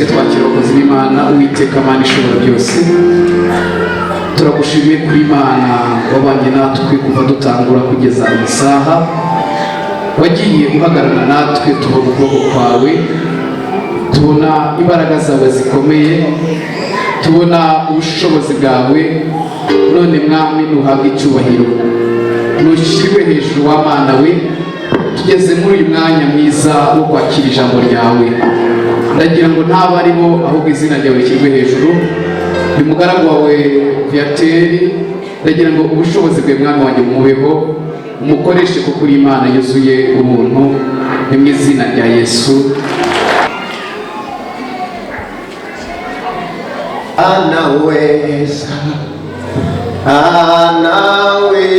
twakira abakozi b'Imana. Uwiteka Mana ishobora byose, turagushimiye kuri Imana wabanye natwe kuva dutangura kugeza iyi saha. Wagiye uhagarara natwe, tubona ukuboko kwawe, tubona imbaraga zawe zikomeye, tubona ubushobozi bwawe. None Mwami nuhabwe icyubahiro, nushyirwe hejuru w'Imana we. Tugeze muri uyu mwanya mwiza wo kwakira ijambo ryawe. Ndagira ngo ntaba ari bo, ahubwo izina ryawe rishyirwe hejuru. Uyu mugaragu wawe Viateur, ndagira ngo ubushobozi bwe Mwami wanjye bumubeho, umukoreshe kuko uri Imana yuzuye ubuntu. Ni mu izina rya Yesu. Anaweza, anaweza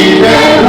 Now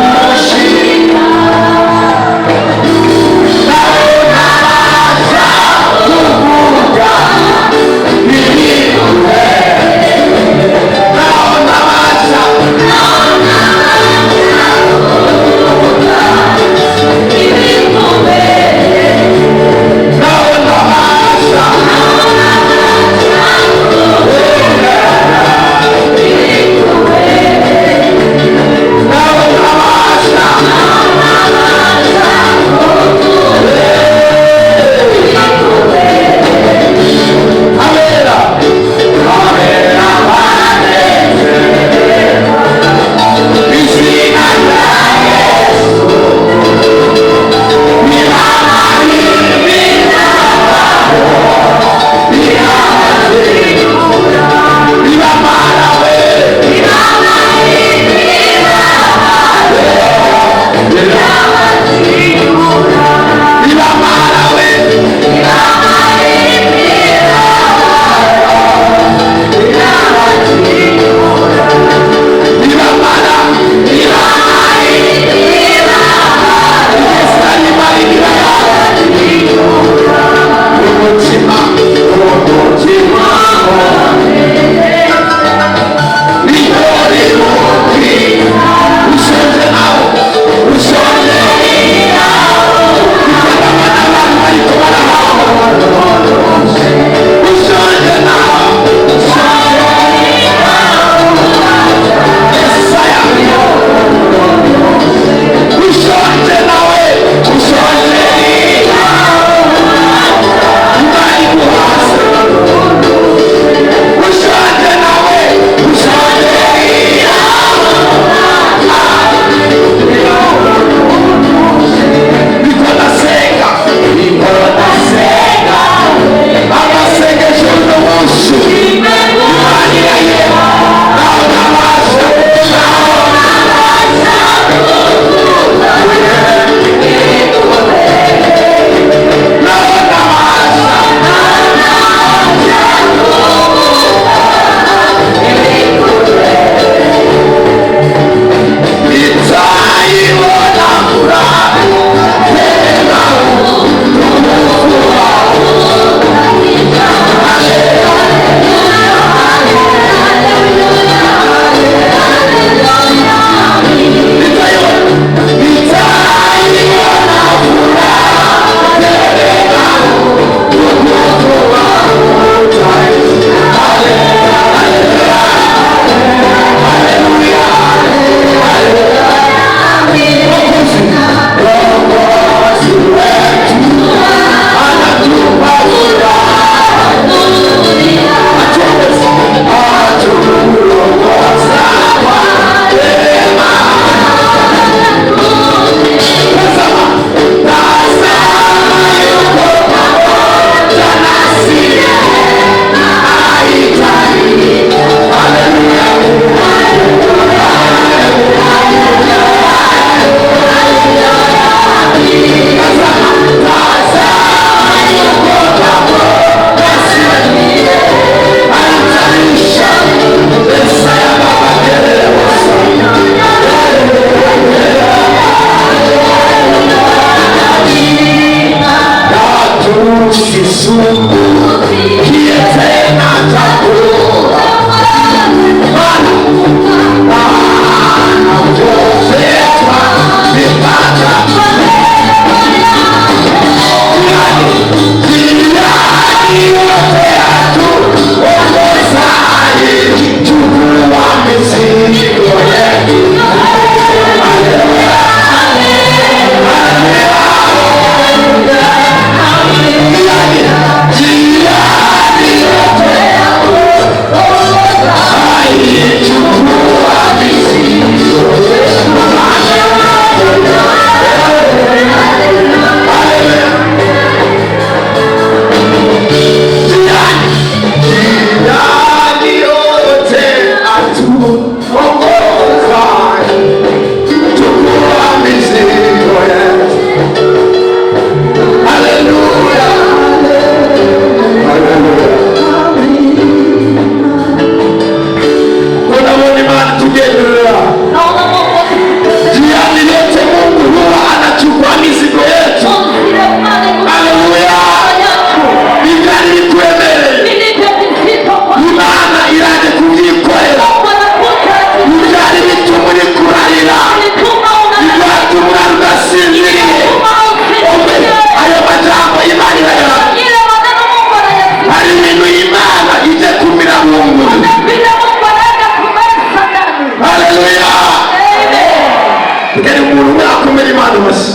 Ngeri umuntu mwakomera Imana amashyi.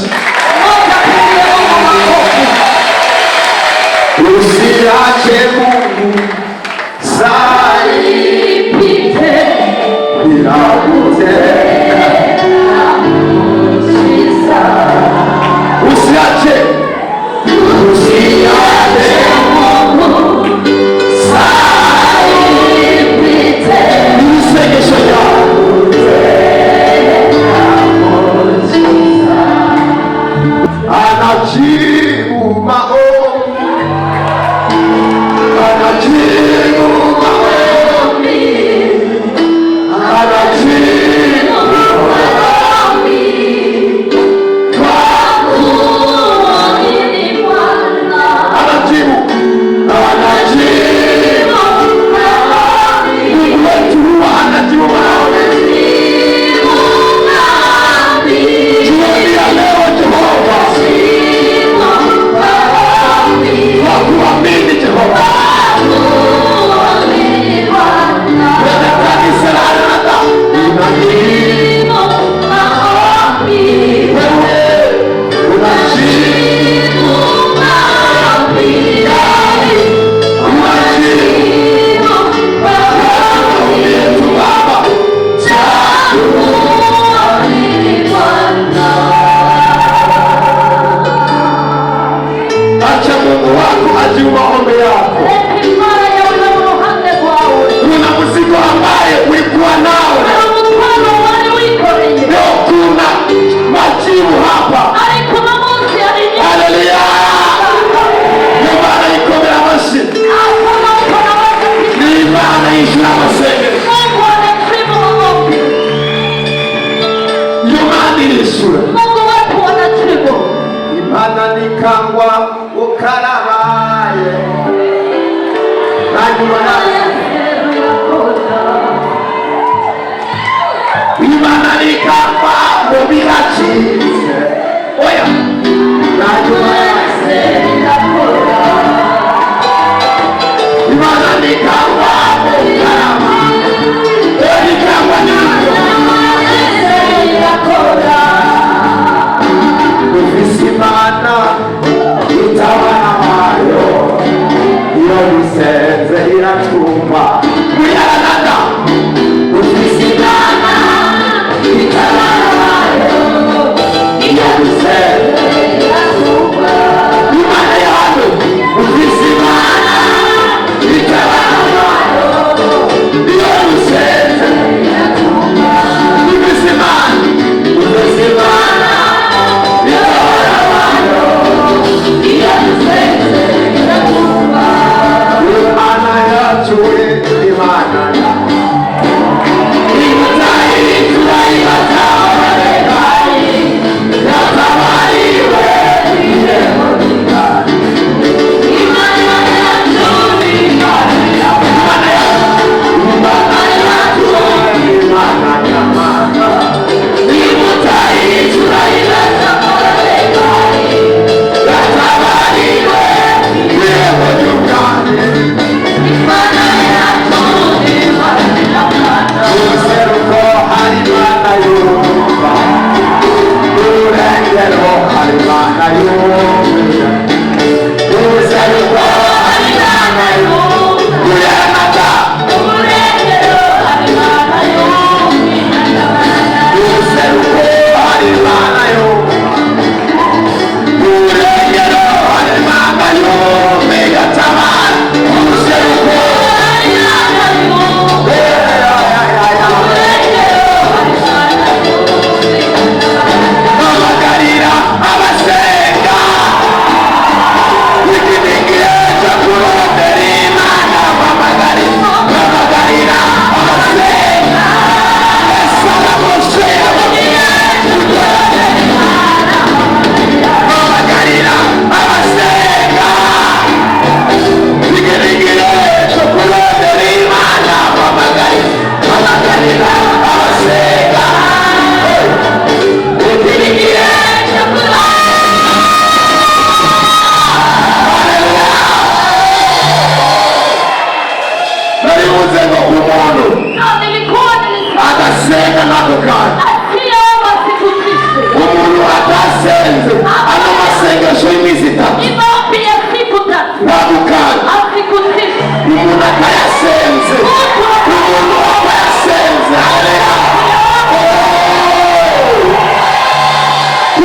Usiache Mungu saipite bila kutenda. Usiache Mungu saipite. Nisegeshe anajibu maombi, anajibu maombi, anajibu maombi. Anajibu, anajibu maombi. Mungu wetu huwa anajibu maombi. Jioni ya leo Jehova, kwa kuamini Jehova, kwenye kanisa la Radha inajibu maombi. Wewe unajibu maombi, unajibu maombi yetu Baba. Acha Mungu wako ajibu maombi yako. Kuna mzigo ambaye ulikuwa nao, leo kuna majibu hapa. Haleluya! Ni Imana ikomera amashyi, ni Imana yishyura amasengesho, iyo Mana irishyura. Imana nikangwa ukarabaye hanyuma Imana nikangwa ngo biracitse, oya hanyuma Imana nikangwa ukarabaye, nikangwa nibyo ufise Imana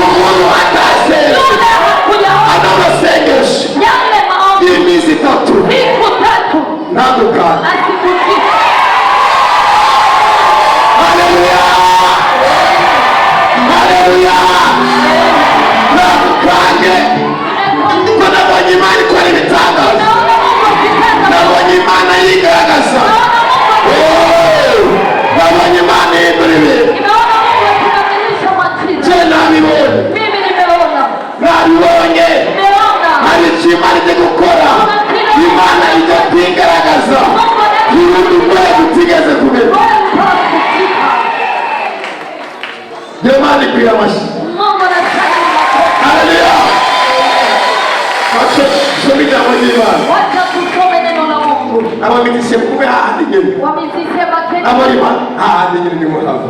umuntu atasenga anamasengesho y'imizi itatu ntandukanye. Haleluya, haleluya, ntandukanye. Ko nabonye Imana ikora ibitangaza, nabonye Imana yigaragaza, nabonye Imana ihindura ibintu. Je nabibonye, hari icyo Imana ijya gukora. Imana ijya kwigaragaza ibintu urwego utigeze kumenya. Imana ikwiye amashyi. Haleluya. Soma ijambo ry'Imana. Abamizishe mube hahandi nyine. Abari hahandi nyine ni muhavu.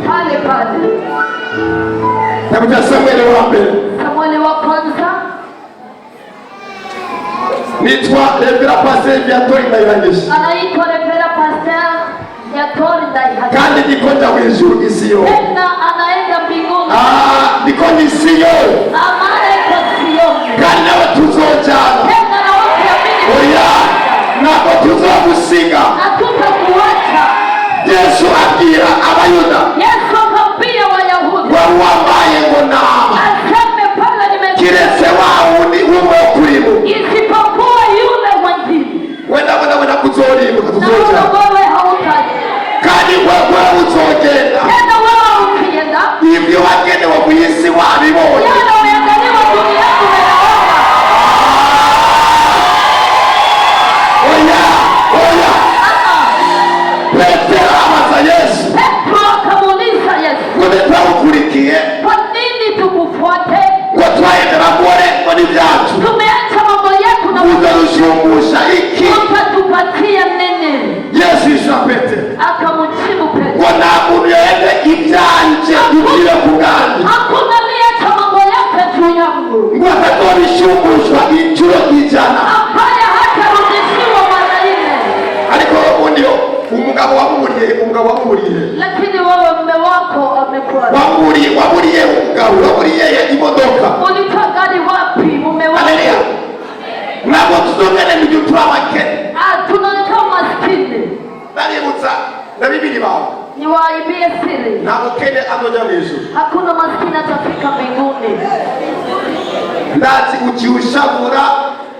Tabuja Samueli wa mbere. Samueli wa kwanza. Nitwa Revera Pasteur Viatori Ndayiragije. Anaitwa Revera Pasteur Viatori Ndayiragije. Kandi niko nja mwijuru isiyo. Tena anaenda mbinguni. Niko isiyo. Amana iko isiyo. Kandi nawe tuzojana. Tena na wakiamini. Oya, nako tuzogusiga. Hatutakuacha. Yesu abwira Abayuda. Yesu akambia Wayahudi. Wambaye ngo nama. Aseme pale nimesikia. Kiretse wa wundi umwe kuribu. Isipokuwa yule mwingine. Wenda kuzoribuka tuzojana. Na wewe hautaje. Kandi wewe uzogenda. Tena wewe ukienda. Ibyo wagenewe ku isi wabibonye. Yale umeandaliwa duniani unaona. Oya. Petero amaza Yesu. Petro akamuuliza Yesu. Ngo twakurikiye. Kwa nini tukufuate? Ngo twayemera gore ngo ni byacu. Tumeacha mambo yetu na uzarushumbusha iki? Utatupatia nini? Yesu yisha Petero. Akamjibu Petero. Ngo nta muntu yende ibyanje kugira kugandi. Hakuna aliyeacha mambo yake juu yangu. Ngo atatorishumbushwa inshuro ijana. Ambaye hatarudishiwa mara nne. Ariko ndio umugabo wamuburiye. Lakini wewe mume wako amekuwa. Wamuburiye umugabo, wamuburiye imodoka. Ulitoa gari wapi mume wako? Haleluya. Nabo tuzongene mu gihe turabakene. Tunakaa maskini. Baributsa na Biblia bawo. Ni waibie siri. Na ukene azoja mwisho. Hakuna maskini atafika mbinguni. Ndati ukiushabura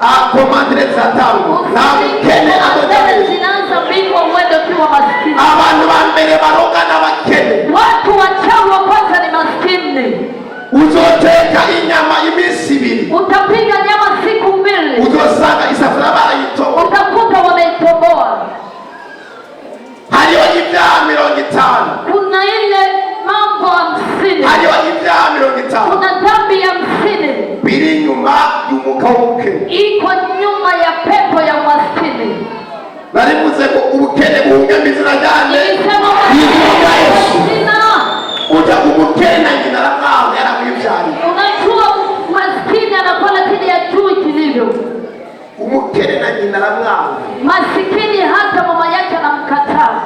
akomandire zatangu. Na ukene azoja mwisho. Zinaanza mbingu uende ukiwa maskini. Abantu ba mbere baroga n'abakene. Watu wachawi wa kwanza ni maskini. Uzoteka inyama iminsi ibiri. Utapiga nyama siku mbili. Uzosanga isafuriya barayitoboa. Utakuta wameitoboa. Hariho ibyaha 50. Kuna ile mambo 50. Hariho ibyaha 50. Kuna dhambi ya 50. Biri nyuma y'umuka w'ubukene. Iko nyuma ya pepo ya umaskini. Narivuze ko ubukene buhungama izina ryane. Izina Yesu. Uja umukene nyina ramwaho yaramwibyariye. Unajua maskini anakuwa lakini hajui kilivyo. Umukene na nyina ramwaho. Maskini hata mama yake anamkataa.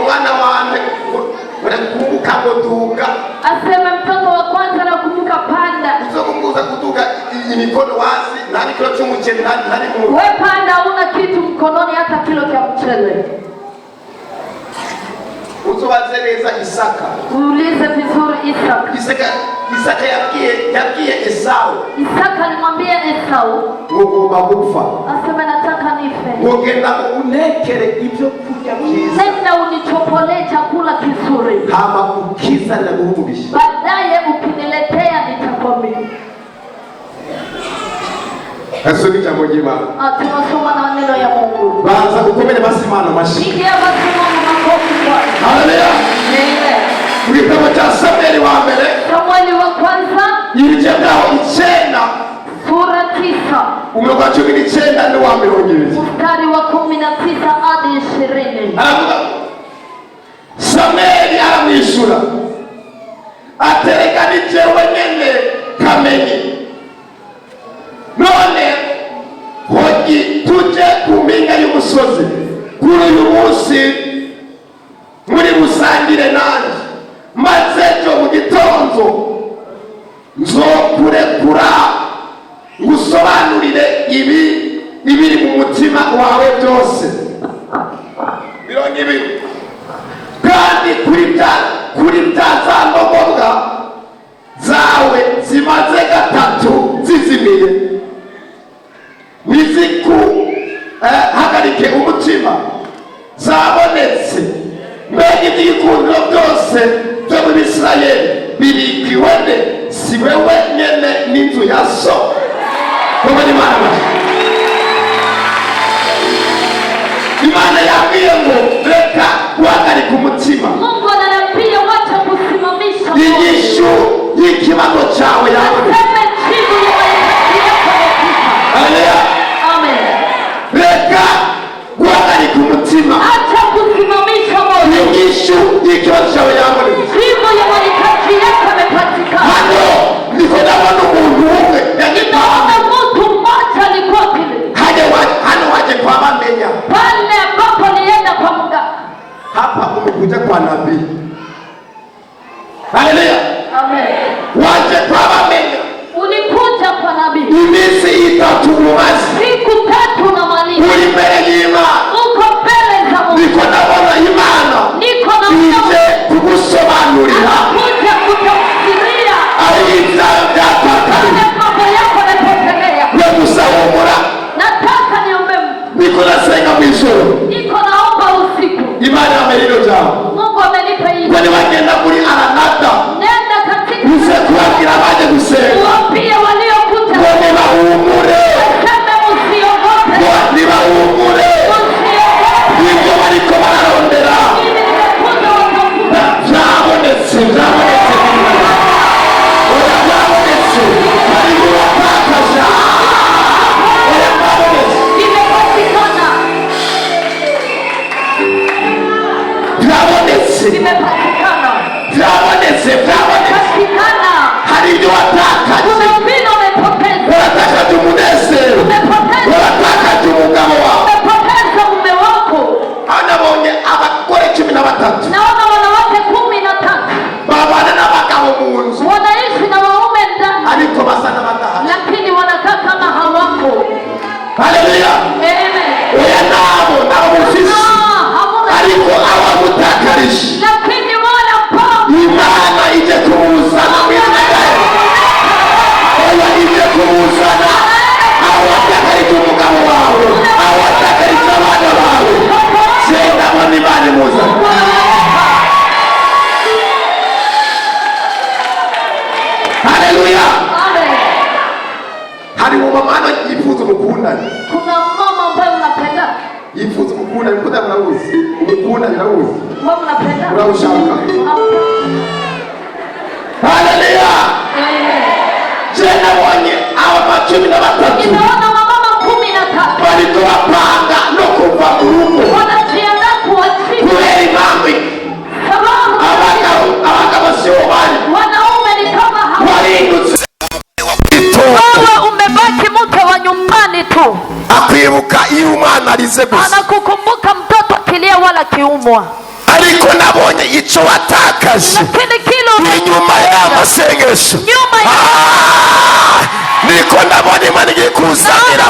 Mwana wangu unakumbuka kutunga. Aseme mtoto wa kwanza anakumbuka panda. Uzokumbuka kutunga imikono wazi nani kilo cy'umuceri nani mu. Wewe panda una kitu mkononi hata kilo cha mchele. Uzobaze neza Isaka. Uulize vizuri Isaka. Isaka yabwiye Esau. Isaka alimwambia Esau, ngomba gupfa. Asema nataka nife. Ngogenda unekere ibyo kurya byiza. Nenda unichopolee chakula kizuri. Hama ukiza na guhumugisha. Baadaye ukiniletea nitakwambia. Asome jambo jema. Tunasoma na neno ya Mungu. Baanza kukomenya masimano mashi. Pigia masimano makofi Bwana. Haleluya. Amen. Kitabu cha Samueli wa mbere. Samueli wa kwanza. Yilichagao 9. Sura 9. Umekuwa 19 ndio wa mbere wengine. Mstari wa 19 hadi 20. Aravuga Samueli aramwishura. Atereka ni jewe nyene kamenyi. None hoji tuje kumpinga y'umusozi kuri uyu munsi n'ibibi kandi kuri bya za ndogombwa zawe zimaze gatatu zizimiye hagarike umutima zabonetse mbega iby'igikundiro byose byo mu Bisirayeli birikiwe nde? Si wewe nyene n'inzu ya so. Imana yabwiye ngo reka guhagarika umutima. Mungu ananiambia wacha kusimamisha moyo. Inyishu y'ikibazo cyawe yabonetse. Haleluya. Amen. Reka guhagarika umutima. Acha kusimamisha moyo. Inyishu y'ikibazo cyawe yabonetse. Jibu ya mahitaji yako yamepatikana. Hano niko ndabona umuntu umwe Ninaona mtu mmoja alikuwa kile. Hano waje kwa bamenya. Pale ambapo nienda kwa muda. Hapa umekuja kwa nabii. Haleluya. Amen. Waje kwa bamenya. Ulikuja kwa nabii. Iminsi itatu umaze. Siku 3 na maliza. Uri mbere y'Imana. Uko mbele za Mungu. Niko ndabona Imana. Niko na ije kugusobanurira. Kuja kutafsiria. Ibyawe byatakaye. Mambo yako yamepotelea. Yo gusahumura. Nataka niombe. Niko nasenga mu ijoro. Niko naomba usiku. Imana yamerino jambo. Mungu amenipa hii. Kwani bagenda muri Aranata. Nenda katika. Uze kubabwira abaje gusenga. Waambie waliokuja. Ngo bahumure. Sema msiogope. Bahumure. Msiogope. Nibyo bariko bararondera. Byabonetse. Oya byabonetse. Bari kubapakaza. Oya byabonetse. Imepatikana. Byabonetse. Imepatikana. Byabonetse. Imepatikana. Hari ibyo watakaje. Kuna vile umepoteza. Watakaje umunezero. Umepoteza. Watakaje umugabo wawe. Umepoteza mume wako. Anabonye abagore 13. Naona wanawake 13. Babana n'abagabo mu nzu. Wanaishi na waume ndani. Ariko basa n'abadahari. Lakini wanakaa kama hawako. Haleluya. Amen. Oya nabo mufisi. Hamuna. Ariko abamutakarije. Lakini wala ambao. Imana ije kumuzana mu izina rya Yesu. Oya ije kumuzana. Awatakarije umugabo wawe. Awatakarije abana bawe. Senda muri Imana imuzana. Haleluya. Amen. Hari mama yifuza umukundane. Kuna mama ambaye mnapenda. Yifuza umukundane, mukundane murabuzi. Umukundane murabuzi. Mama mnapenda. Uraushaka. Haleluya. Amen. Je nabonye aba 13. Ninaona mama 13. Bariko bapanga no kuva mu rugo. Wanajiandaa kuachia. Kubera impamvu Sababu abagabo sio bari. wanaume ni kama hawa. Warindutse. Wewe umebaki mke wa nyumbani tu. Akwibuka iyo umwana arize gusa. Anakukumbuka mtoto akilia wala kiumwa. Ariko nabonye ico watakaje. Lakini kilo inyuma y'amasengesho. Niko ndabona Imana igiye kuzanira.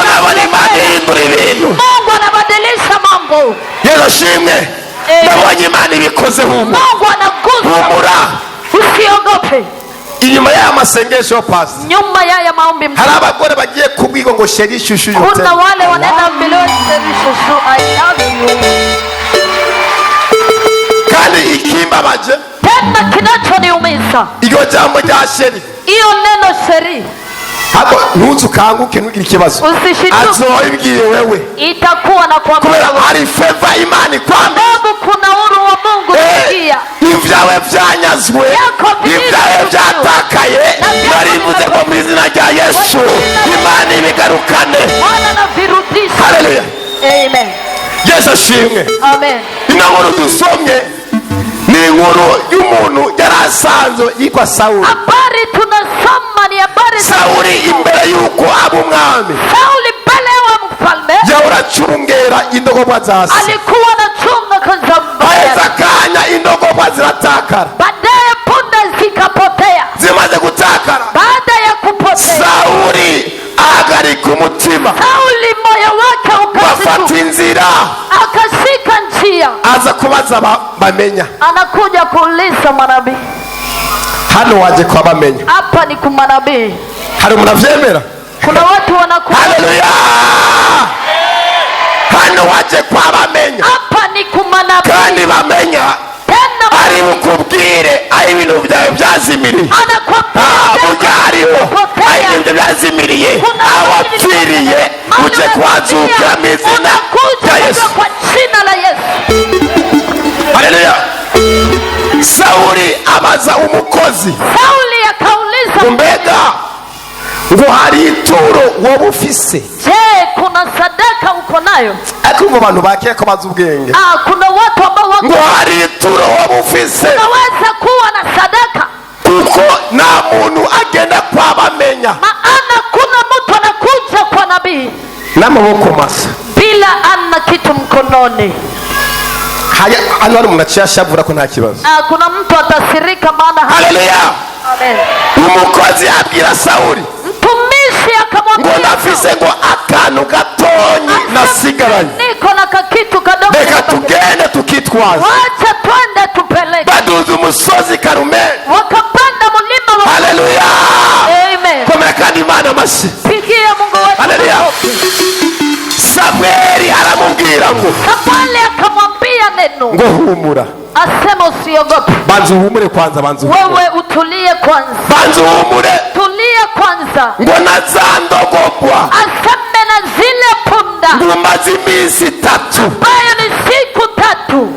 Ndabona Imana ihindura ibintu. Mungu anabadilisha mambo. Yesu shimwe. Ndabonye Imana ibikoze humo. Mungu anagusa. Humura. Usiogope. Inyuma y'amasengesho pasi. Nyuma ya maombi. Hari abagore bagiye kubwigo ngo sheri shushu yote. Kuna wale wanaenda milioni shushu I love you. Kandi ikimbabaje. Tena kinachoniumiza. Iyo jambo rya sheri. Iyo neno sheri. Hapo ntuzukanguke ntugire ikibazo. Usishituke. Azoibwiye wewe. Itakuwa na kwa kubera hari favor Imana kwamba sababu kuna huru wa Mungu kuingia. Ibyawe byanyazwe. Ibyawe byatakaye. Narivuze ko mu izina rya Yesu Imana ibigarukane. Bwana anavirudisha. Haleluya. Amen. Yesu ashimwe. Amen. Inkuru dusomye ni inkuru y'umuntu yarasanzwe yitwa Sawuli. Habari tunasoma ni habari za Sawuli imbere yuko aba umwami. Sauli mbele wa mfalme. Yahoracungera indogobwa za se. Alikuwa anachunga kwanza. Haheze akanya indogobwa ziratakara. Baadaye punde zikapotea. Zimaze gutakara. Baada ya kupotea Sawuli ahagarika umutima. Sauli moyo wake bafata inzira. akashika njia. anakuja, aza kubaza bamenya. anakuja kuuliza manabii. Hano waje kwa bamenya. Hapa ni kwa manabii. Hari mnavyemera? Kuna watu wanakuja. Haleluya. Hano waje kwa bamenya. Hapa ni kwa manabii. Kandi bamenya ari bukubwire ari ibintu byawe byazimiriye. Bugariho ari ibintu byazimiriye, abapfiriye uje kwazuka mu izina rya Yesu. Haleluya. Sauli abaza umukozi. Sauli akauliza, mbega ngo hari ituro wowe ufise? je, kuna sadaka uko nayo? Ariko ngo abantu bakeye ko bazi ubwenge. Kuna watu ambao wako ngo hari ituro wowe ufise. unaweza kuwa na sadaka. Kuko na muntu agenda kwa bamenya. Maana kuna mtu anakuja kwa nabii n'amaboko masa bila ana kitu mkononi. haya ano ari umuntu ashavura ko nta kibazo. Kuna mtu atasirika maana. Haleluya. Amen. Umukozi abwira Sauli, mtumishi akamwambia, ngo nafise ngo akantu gatonyi nasigaranye, niko na kakitu kadogo, reka tugende tukitwaza. wacha twende tupeleke. Baduza umusozi Karumeli, wakapanda mlima wa. haleluya. Amen. Komera kandi Imana amashyi. Pigia Mungu wetu. Haleluya. Samueli aramubwira ngo, Samueli akamwambia neno, ngo humura. asema usiogope. Banza uhumure kwanza, banza uhumure. Wewe utulie kwanza. Banza uhumure. Tulie kwanza. Ngo nazandogopwa. Aseme na zile punda. Ngumaze iminsi 3. Bayo ni siku 3.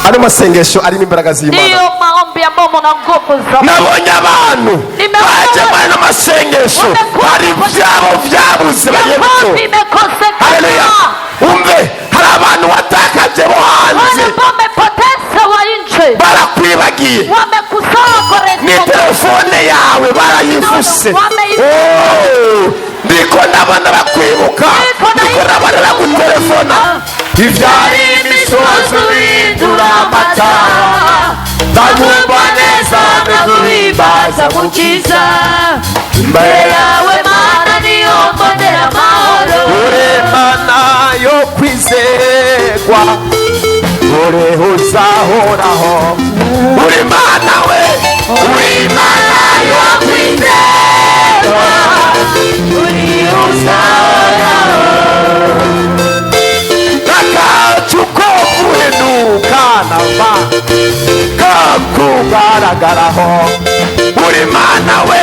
Ano masengesho arimo imbaraga z'Imana. Ndio maombi ambayo mna nguvu za. Nabonye abantu baje muri no masengesho hari byabo byabuze bagiye gutora. Haleluya. Umve hari abantu watakaje bo hanze. Wamepoteza wa nje. Barakwibagiye. Wamekusahau kore. Ni telefone yawe barayifuse. Ndiko nabana bakwibuka. Ndiko nabana bagutelefona. Ivyari imisozi bindura amata. Ndagumva neza ndaguhimbaza mukiza. Imbere yawe Mana niyo mbonera amahoro. Uri Mana yo kwizerwa, uri uzahoraho. Uri Mana we, uri Mana yo kwizerwa, uri uzahoraho. Nakacuko kuhenuka nava kakugaragaraho. Uri Mana we,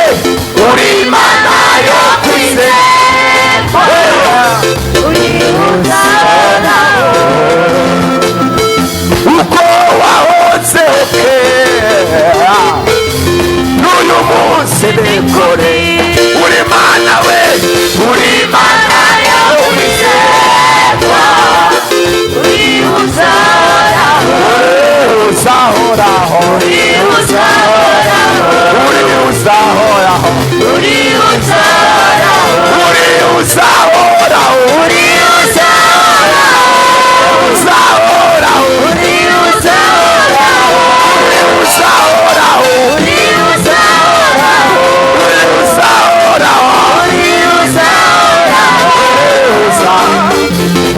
uri Mana yo kwizerwa, uri uzahoraho. Uko wahoze kera n'uyu munsi nikore. Uri Mana we, uri Mana yo kwizerwa, uri uzahoraho. Uzahoraho, uri uzahoraho, uri uzahoraho, uri uzahoraho, uri uzahoraho, uri uzahoraho, uzahoraho, uri uzahoraho, uri uzahoraho, uri uzahoraho, uri uzahoraho, uri uzahoraho,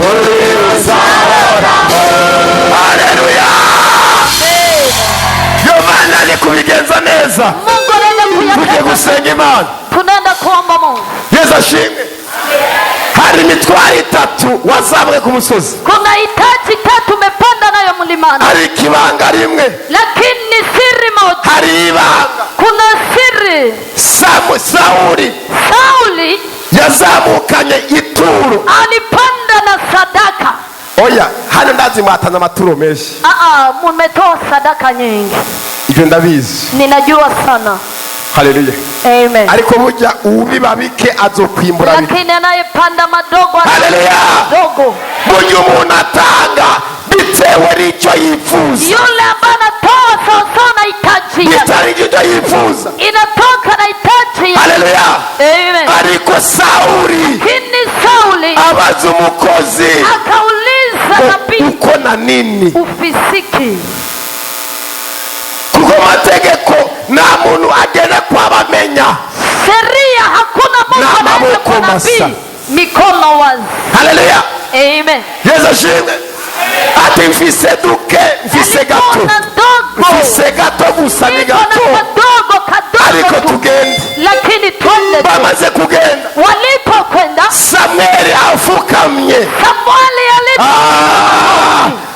uri uzahoraho. Haleluya. Yo Mana ni kubigenza neza. Mungu anaenda Tugiye gusenga Imana. Tunaenda kuomba Mungu. Yesu ashimwe. Hari imitwaro 3 wazamwe ku musozi. Kuna hitaji 3 umepanda nayo mlimani. Hari kibanga rimwe. Lakini ni siri moja. Hari ibanga. Kuna siri. Sauli yazamukanye ituro. Alipanda na sadaka. Oya, hano ndazi mwatana amaturo menshi. Mumetoa sadaka nyingi. Ibyo ndabizi. Ninajua sana. Haleluya. Amen. Ariko burya ubiba bike azokwimbura bike. Lakini anayepanda madogo haleluya madogo. Burya umuntu atanga bitewe n'icyo yifuza. Yule ambaye anatoa sawa na hitaji yake. Bitari icyo yifuza. Inatoka na hitaji yake. Haleluya. Amen. Ariko Sauli abaza umukozi akauliza nabii uko na nini ufisiki. Kuko mategeko nta muntu agenda kwabamenya. Sheria hakuna mtu anaweza kwa nabii mikono wazi. Haleluya. Amen. Yesu ashimwe. Ati ati mfise duke mfise gato alikuwa na ndogo, mfise gato gusa ni niko na gato kadogo ariko kadogo tu, tugende lakini twende tu. bamaze kugenda Walipokwenda Samweli afukamye Samueli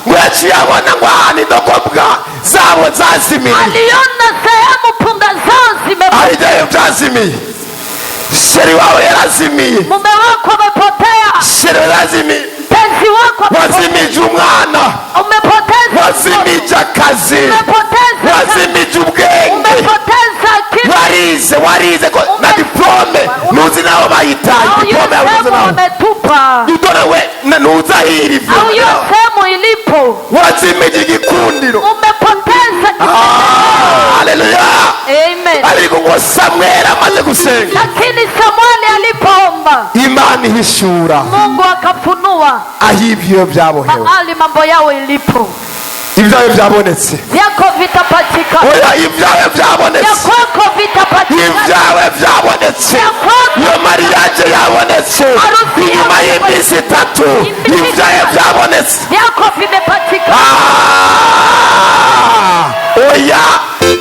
ngo yaciye abona ngo ahantu indogobwa zabo zazimiye aliona sehemu punga zao zimepotea. ahijayo byazimiye sheri wawe yarazimiye Mume wako amepotea, sheri yarazimiye mpenzi wako amepotea, wazimije umwana umepoteza wazimije akazi umepoteza wazimije ubwenge umepoteza kitu. warize ko na diplome nuzi naho bayitaye Au hiyo diplome yabuze sehemu naho wametupa, utorewe nuza hiri au hiyo sehemu ilipo wazimije igikundiro umepoteza kitu. haleluya Amen. ariko ngo Samweli amaze gusenga Lakini Samueli alipoomba, Imana ihishura Mungu akafunua aho ibyo byabohewe mahali mambo yao ilipo. ibyawe byabonetse Vyako vitapatikana, oya ibyawe vya byabonetse kwako vitapatikana, ibyawe byabonetse vya kwako iyo mariage yabonetse inyuma y'iminsi 3 ibyawe byabonetse vyako vimepatikana. oya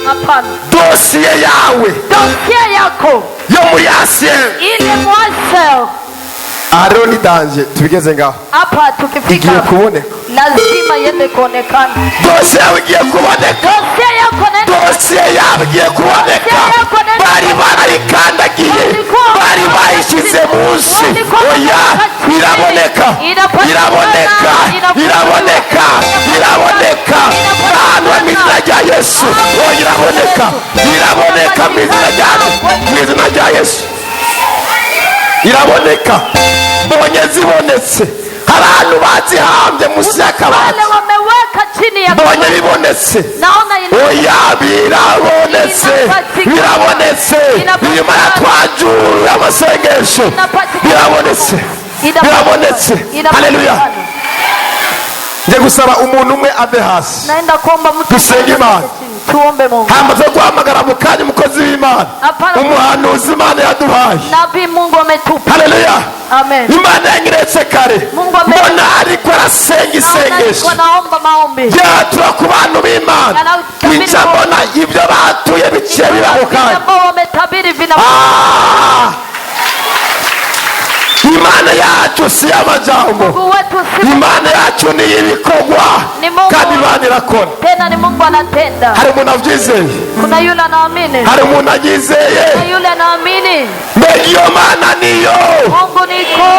Hapana, dosiye yawe dosia yako yo muri Asiya ile mwasel Aroni danje tubigeze ngaho hapa, igiye tukifika kuboneka lazima yende kuonekana. dosiye yawe igiye kuboneka Dosia yako nenda, dosiye yawe igiye kuboneka bari barayikandagiye bari bayishyize munsi oya iraboneka iraboneka iraboneka iraboneka ahantu mu izina rya Yesu oya iraboneka iraboneka mu izina rya Yesu iraboneka mbonye zibonetse hari ahantu bazihambye munsi y'akabati wale wameweka chini ya mbonye bibonetse naona oya birabonetse birabonetse inyuma ya twajuru amasengesho birabonetse birabonetse haleluya nje gusaba umuntu umwe ave hasi naenda kuomba mtu dusenge Imana tuombe Mungu. hamaze guhamagara mu kanya umukozi w'Imana umuhanuzi Imana yaduhaye Nabii Mungu ametupa. haleluya Amen. Imana yanyeretse kare Mungu ame- mbona ariko arasenga isengesho Naomba maombi. byatura ku bantu b'Imana nica mbona ibyo batuye biciye bibaho kanya Ambao wametabiri vina Imana yacu si amajambo Mungu wetu si Imana yacu ni ibikorwa Ni Mungu. kandi Imana irakora tena ni Mungu anatenda. hari umuntu abyizeye Kuna yule anaamini. hari umuntu abyizeye Kuna yule anaamini. mbega iyo Mana niyo Mungu niko.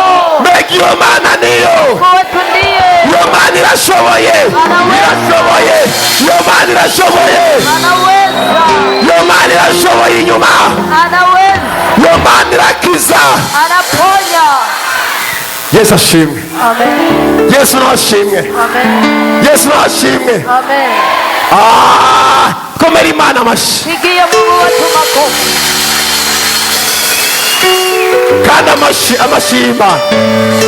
mbega iyo Mana niyo Mungu wetu ndiye. iyo Mana irashoboye irashoboye iyo Mana irashoboye Anaweza. iyo Mana irashoboye inyuma Anaweza. iyo Mana irakiza Anaponya. Yesu ashimwe Amen. Yesu nashimwe Amen. Yesu nashimwe Amen. komera Imana amashyi Pigie Mungu wetu makofi. kandi amashyi y'Imana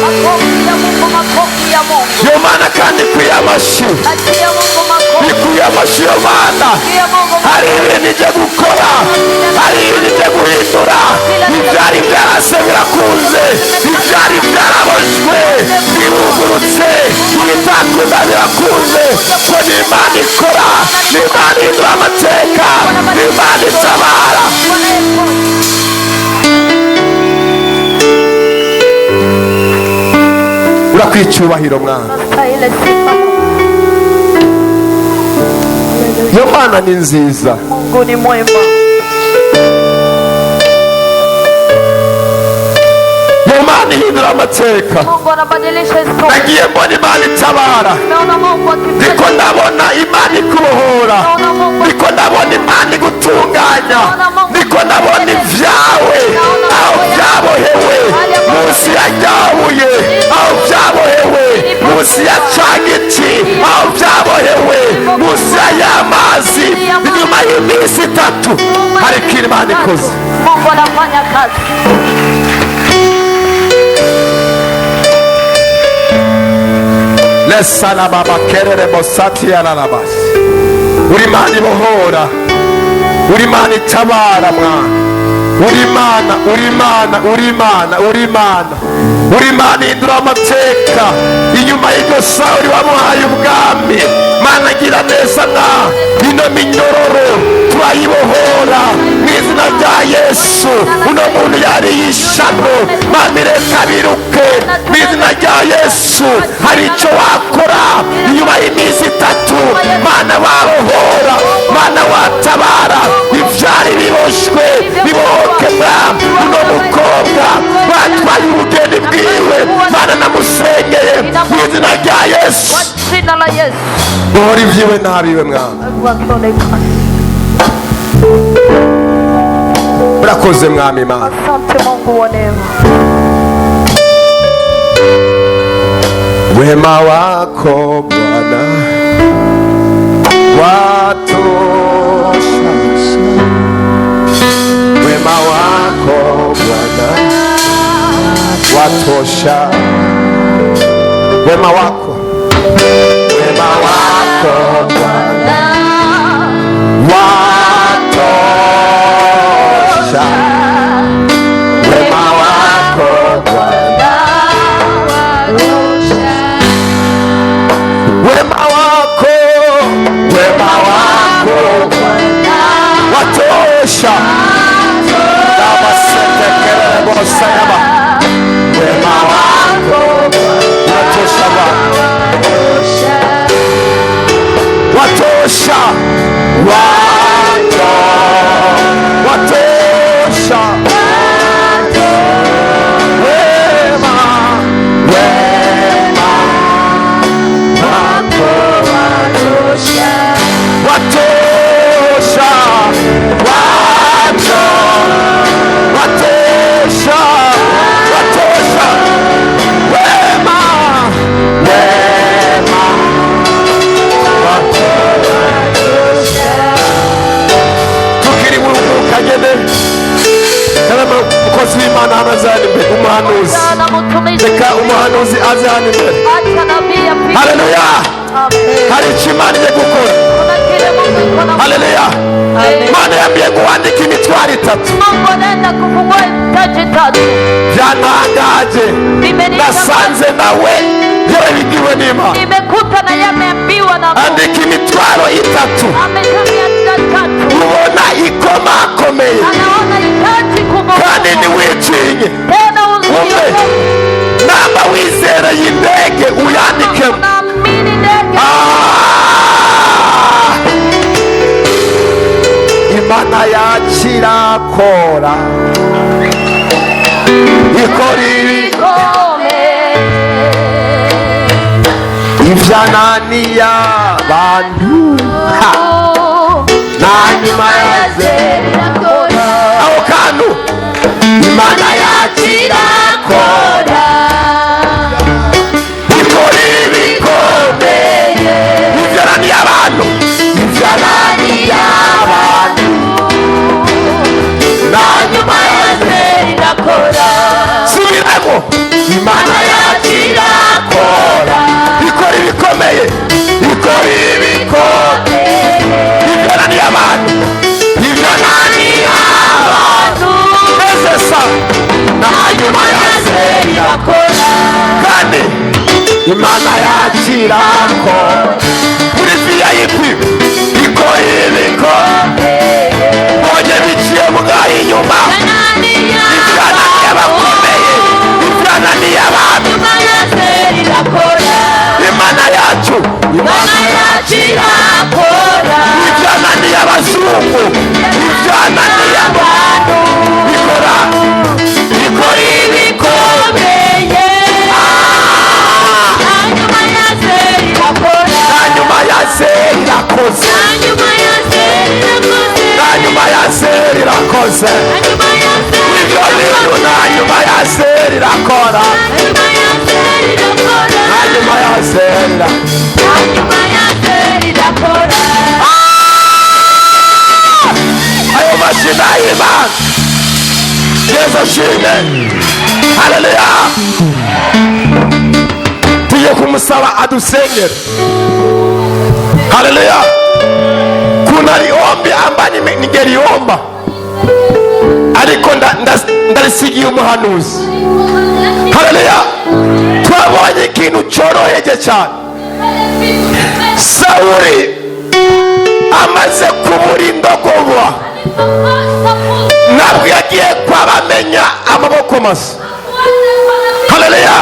Makofi ya Mungu, makofi ya Mungu. iyo Mana kandi ikwiye amashyi Achia Mungu makofi. ikwiye amashyi iyo Mana Achia Mungu hari ibintu ijya gukora hari ibintu ijya guhindura ibyari byarase birakunze ibyari byaraboshywe birugurutse ibitakunda birakunze ko ni Imana ikora ni Imana ihindura amateka ni Imana itabara urakwicyubahiro mwana Unastahili sifa. iyo Mana ni nziza Mungu ni mwema. iyo Mana ihindura amateka Mungu anabadilisha historia. nagiye mbona Imana itabara Naona Mungu ndiko akifanya. ndabona Imana ikubohora Naona Mungu ndiko ndabona Imana igutunganya ndiko ndabona ibyawe aho byabohewe munsi ya ryabuye aho byabohewe munsi ya cagiti aho byabohewe munsi ya y'amazi inyuma y'iminsi 3 hari kiri Imana ikoze Mungu anafanya kazi. lesana baba kerere bosati yalalabasi uri Imana ibohora uri Imana itabara mwana uri Imana uri Imana uri Imana uri Imana uri Imana ihindura amateka inyuma y'iryo Sawuli wamuhaye ubwami hari icyo wakora inyuma y'iminsi 3 mana wabohora mana watabara ibyari biboshwe bibohoke mwami uno mukobwa batwaye ubugeni bwiwe mana namusengeye mu izina rya Yesu bohora ibyiwe n'abiwe mwami urakoze mwami mana wema wako Bwana watosha, wema wako Bwana watosha, wema wako Bwana watosha, wema wako Bwana wema wako watosha, Baba setekele bosayaba, wema wako watosha, watosha, watosha, wema watosha, watosha, watosha, wema tukiri muruhuka nyene umukozi w'Imana anazana imbere umuhanuzi, reka umuhanuzi aze hano imbere. Haleluya, hari icyo Imana igiye gukora. Haleluya, Imana yambwiye ngo wandike imitwaro 3. Byantangaje, nasanze nawe yarabigiwe n'Imana. Andika imitwaro 3 ubona ikomakomeye kandi ntiwicinye. Namba wizereye indege uyandikemo. Imana yakirakora ikora ibyananiye abantu na nyuma yaze aho kantu. Imana yakirakora ikora ibikomeye ibyananiye abantu, ibyananiye abantu na nyuma yaze irakora. Subiramo, Imana yakirakora ikora ibikomeye, ikora ibikomeye ibyananiye abantu, ibyananiye abantu nezesa na nyuma yaze irakora. Kandi Imana yakirakora kuri VIP ikora ibikomeye bonye biciye bwayo inyuma, ibyananiye abakomeye, ibyananiye abantu. Imana yacu, Imana yakirakora ibyananiye abazungu, ibyananiye abantu ikora ibikomeye. Hanyuma yaze irakoze, hanyuma yaze irakoze, hanyuma yaze irakoze ibyo bintu, hanyuma yaze irakora, hanyuma yaze irakora. Ayo mashina y'Imana Yesu ashimwe. Haleluya, tugiye kumusaba adusengere. Haleluya, kuna liombi ambani ningeliomba ariko ndarisigiye umuhanuzi. Haleluya, twabonye ikintu cyoroheje cyane. Sawuli amaze kubura indogoba ntabwo yagiye kwabamenya amaboko masa. Haleluya,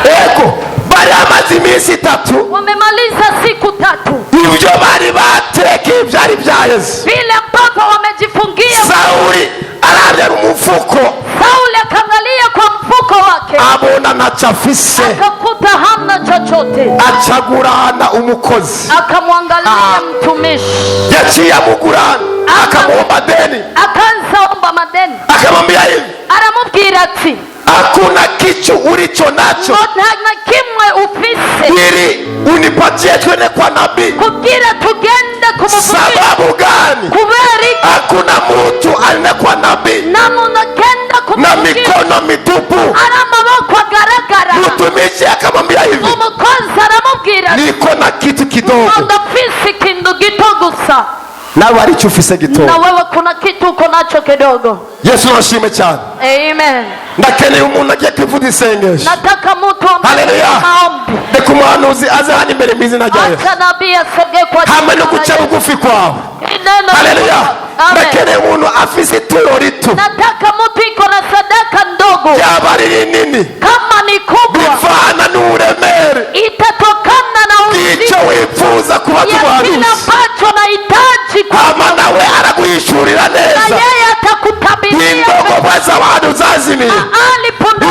ego bari amaze bamaze iminsi 3 wamemaliza siku 3 ibyo bari batekeye byari byaheze. vile ambavyo wamejifungia. Sauli ararya umufuko, Sauli akaangalia kwa mfuko wake, abona ntacafise, akakuta hamna chochote, acagurana umukozi, akamwangalia mtumishi, yaciye amugurana, akamwomba deni, akaanza omba madeni, akamwambia hivi, aramubwira ati hakuna kitu ulicho nacho na kimwe ufise ili unipatie twende kwa nabii. kugira tugende kumuvugisha. Sababu gani? Kubera hakuna mtu aende kwa nabii namuna genda na kumuvugisha mikono mitupu. aramaboko agaragara. Mtumishi akamwambia hivi, umukozi aramubwira niko na kitu kidogo. ndafise ikintu gito gusa. Nawe ari cyufise Na gitogo. wewe kuna kitu uko nacho kidogo. Yesu nashime cyane. Amen. Ndakeneye umuntu agiye kwivuga isengesho. Nataka mtu ambaye Haleluya. maombi. Reka umuhanuzi aze hano imbere mu izina rya Yesu, Acha nabii asogee kwa hamwe no guca bugufi kwawe. neno. Haleluya. Amen. Ndakeneye umuntu afise ituro rito, Nataka mtu iko na sadaka ndogo, yaba ari rinini, kama ni kubwa bivana n'uburemere itatokana na icyo uzito wifuza kuba ya kile tubaruzi, ambacho nahitaji hama nawe araguhishurira na neza. yeye atakutabiria Indogobe z'abantu zazimiye,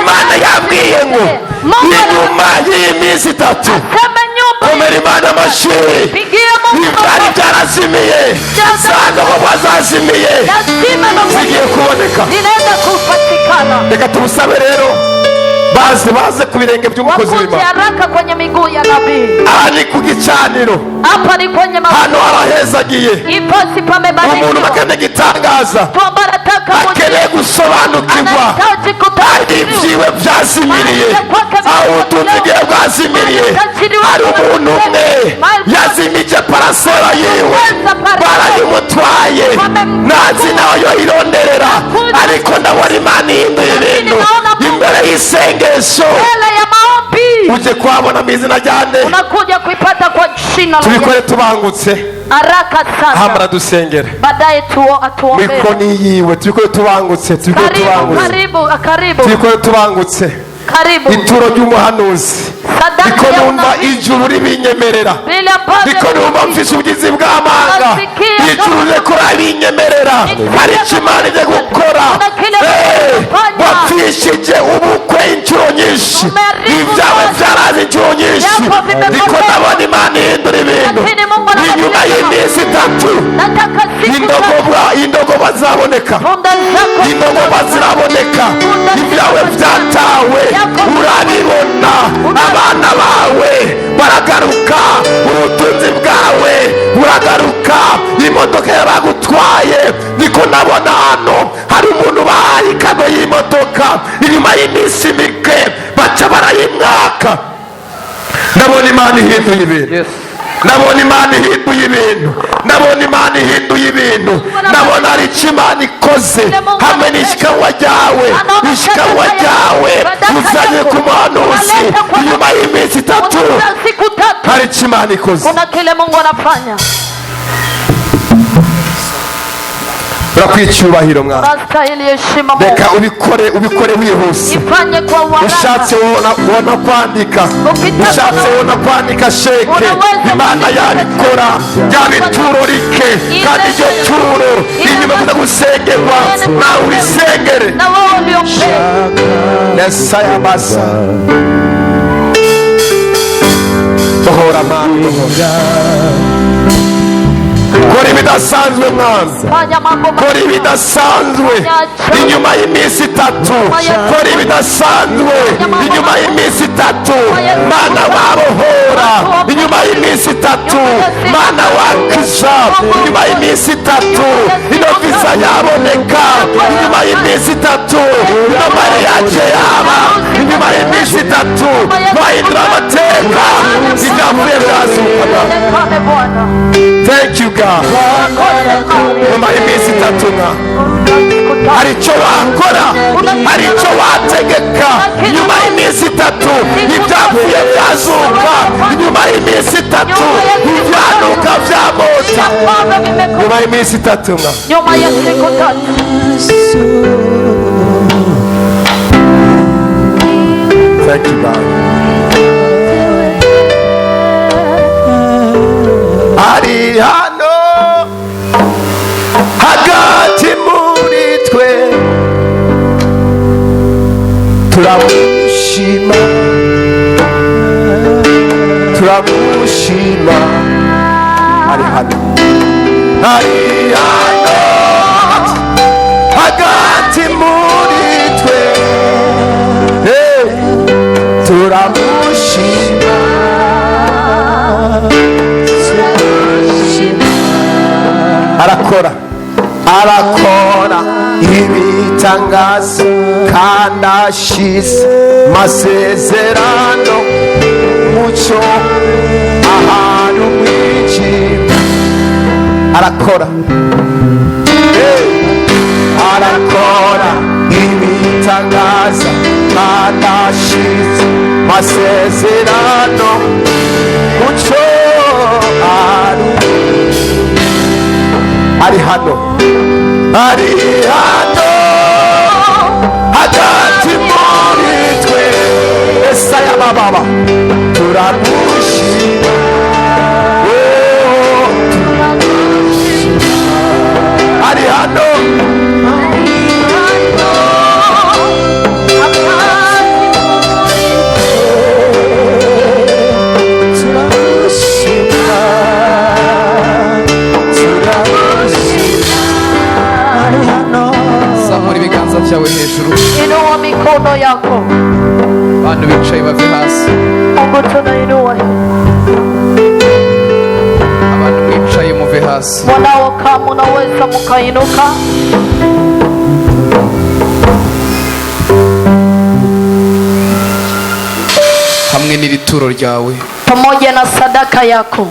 Imana yabwiye ngo inyuma y'iminsi 3 sema nyumba komera Imana amashyi, pigia Mungu ibyari byarazimiye sana bo bazazimiye lazima zigiye kuboneka. zinaenda kupatikana. Reka tubusabe rero baze ku birenge by'umukozi Wakuje w'Imana. haraka kwenye miguu ya nabii. Aha ni ku gicaniro, Hapa ni kwenye hano harahezagiye. iposi Umuntu pamebarikiwa. bakeneye igitangaza, Tuomba nataka akeneye gusobanukirwa anahitaji ari kutafsiriwa. ibyiwe byazimiriye, aho ubutunzi bwe bwazimiriye. Hari umuntu umwe yazimije parasera yiwe, barayimutwaye, ntazi nawe yoyironderera, ariko ndabona Imana ihinduye ibintu imbere y'isengesho. Mbele ya maombi Uje kuhabona mu izina rya nde, unakuja kuipata kwa jina la tubikore Yesu. tubangutse, Haraka hamara sana. dusengera. Baadaye atuombe. Mikoni yiwe tubikore tubangutse, tubikore Karibu, tubangutse, karibu, karibu. tubikore tubangutse. Karibu. Ituro ry'umuhanuzi, Sadaka niko ya numva unabii. ijuru ribinyemerera, Vile ambavyo niko numva mfise ubugizi bw'amanga, ijuru reko rabinyemerera. Hari icyo Imana ije gukora. Wapfishije ubukwe inshuro nyinshi, ibyawe byaraze inshuro nyinshi, niko ndabona Imana ihindura ibintu. Inyuma y'iminsi 3 nataka siku tatu. indogoba zaboneka, Funda zako indogoba ziraboneka, ibyawe byatawe urabibona, abana bawe baragaruka, ubutunzi bwawe buragaruka, imodoka yaragutwaye. Niko nabona hano hari umuntu bahaye ikago y'imodoka, inyuma y'iminsi mike baca barayimwaka. Ndabona Imana ihinduye ibintu, ndabona Imana ihinduye ibintu, ndabona Imana ihinduye ibintu, ndabona hari icyo Imana ikoze hamwe n'ishikanwa ryawe. Ishikanwa ryawe uzanye ku muhanuzi inyuma y'iminsi 3, siku 3 hari icyo Imana ikoze. kuna kile Mungu anafanya. Urakw'icyubahiro mwana, Unastahili heshima Mungu. reka ubikore wihuse. Ifanye kwa uharaka. Ushatse wona kwandika, ushatse wona kwandika sheke, Imana yabikora. Ryaba ituro rike kandi iryo turo inyuma kuza gusengerwa, nawe urisengere. Na wewe uliombea. Nesaya basa tohora mani, kora ibidasanzwe mwana, Fanya mambo kora ibidasanzwe inyuma y'iminsi 3, kora ibidasanzwe inyuma y'iminsi 3, Mana wabohora inyuma y'iminsi 3, Mana wakiza inyuma y'iminsi 3, ino visa yaboneka inyuma y'iminsi 3, ino mariage yaba inyuma y'iminsi 3, wahindura amateka ibyavuye byazuka. Thank you God. Nyuma y'iminsi 3 mwa, hari icyo wakora, hari icyo wategeka. Nyuma y'iminsi 3 ibyavuye byazuka, nyuma y'iminsi 3 ibyanuka byamota. Nyuma y'iminsi 3 mwa, nyuma ya siku 3. thank you God. turamushima turamushima ari hano hagati muri twe turamushima arakora ibitangaza kandi ashize masezerano mucyo ahantu mwijimye arakora ibitangaza kandi ashize masezerano mucyo ari hano hagati muri twe Esaya baba turamushima ari hano cyawe hejuru inua mikono yako abantu bicaye bave hasi Mungu tunainua abantu bicaye muve hasi wanaokaa munaweza mukainuka hamwe n'ibituro ryawe pamoja na sadaka yako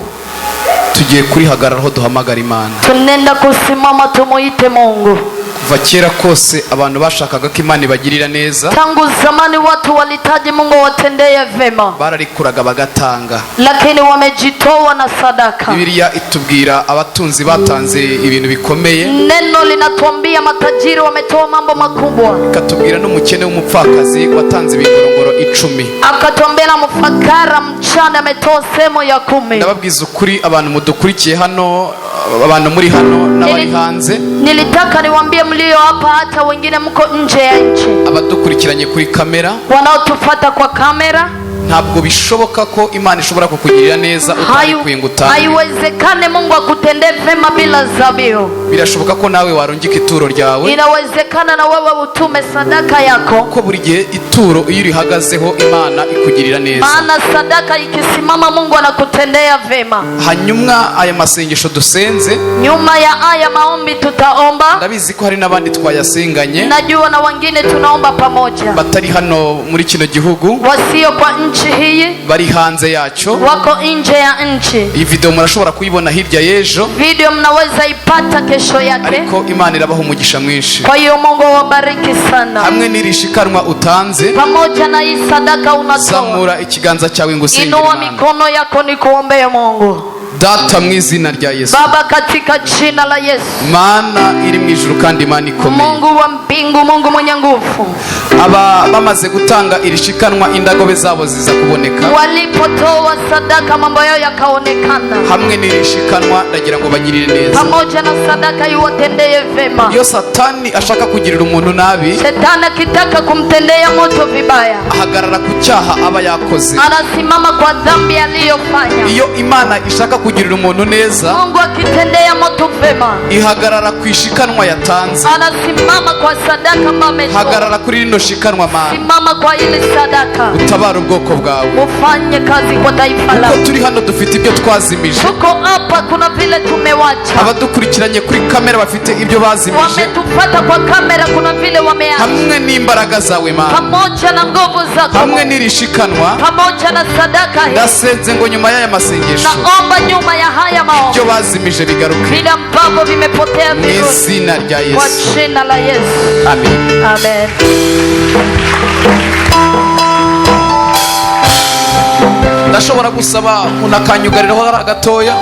tugiye kurihagararaho duhamagara Imana tunenda kusimama tumuite Mungu. kuva kera kose abantu bashakaga ko Imana ibagirira neza tangu zamani watu walitaji Mungu watendeye vema bararikuraga bagatanga lakini wamejitoa na sadaka. Biblia itubwira abatunzi batanze ibintu bikomeye neno linatuambia matajiri wametoa mambo makubwa ikatubwira n'umukene w'umupfakazi watanze ibigorongoro 10 akatuambia na mfakara mchana ametoa semo ya 10. ndababwiza ukuri abantu mudukurikiye hano abantu muri hano n'abari hanze nilitaka niwaambie mlio hapa hata wengine mko nje ya nchi abadukurikiranye kuri kamera wanaotufuata kwa kamera ntabwo bishoboka ko Imana ishobora kukugirira neza utabikuye ngo utange haiwezekane Mungu akutendee vema bila dhabihu birashoboka ko nawe warungika ituro ryawe inawezekana na wewe utume sadaka yako ko buri gihe ituro iyo urihagazeho Imana ikugirira neza maana sadaka ikisimama Mungu anakutendea vema. hanyuma aya masengesho dusenze nyuma ya aya maombi tutaomba ndabizi ko hari n'abandi twayasenganye najua na wengine tunaomba pamoja batari hano muri kino gihugu wasio kwa nchi hii bari hanze yacho wako nje ya nchi. iyi video murashobora kuyibona hirya yejo video mnaweza ipata kesho yake ariko Imana irabaho umugisha mwinshi kwa hiyo Mungu awabariki sana hamwe nirishikanwa utanze pamoja na hii sadaka unatoa zamura ikiganza cyawe ngo usengere inua mikono yako nikuombee Mungu. Data mu izina rya Yesu Baba katika jina la Yesu Mana iri mu ijuru kandi Imana ikomeye Mungu wa mbingu Mungu mwenye nguvu aba bamaze gutanga irishikanwa indagobe zabo ziza kuboneka walipotoa sadaka mambo yao yakaonekana hamwe nirishikanwa ndagira ngo bagirire neza pamoja na sadaka iwatendeye vema. iyo satani ashaka kugirira umuntu nabi Shetani akitaka kumtendea moto vibaya ahagarara ku cyaha aba yakoze anasimama kwa dhambi aliyofanya. iyo Imana ishaka kugirira umuntu neza Mungu akitendea moto vema ihagarara ku ishikanwa yatanze anasimama kwa sadaka ambayo ametoa. hagarara kuri rino shikanwa Mana Simama kwa ile sadaka utabara ubwoko bwawe ufanye kazi kwa taifa kuko lako. turi hano dufite ibyo twazimije Tuko hapa kuna vile tumewacha abadukurikiranye kuri kamera bafite ibyo bazimije wametupata kwa kamera kuna vile wameacha hamwe n'imbaraga zawe Mana pamoja na nguvu zako hamwe n'irishikanwa pamoja na sadaka hii ndasenze ngo nyuma y'aya masengesho naomba nyuma ya haya maombi ibyo bazimije bigaruke vile ambavyo vimepotea mu virudi izina rya kwa Yesu jina la Yesu amen amen. ndashobora gusaba unakanyugariraho gatoya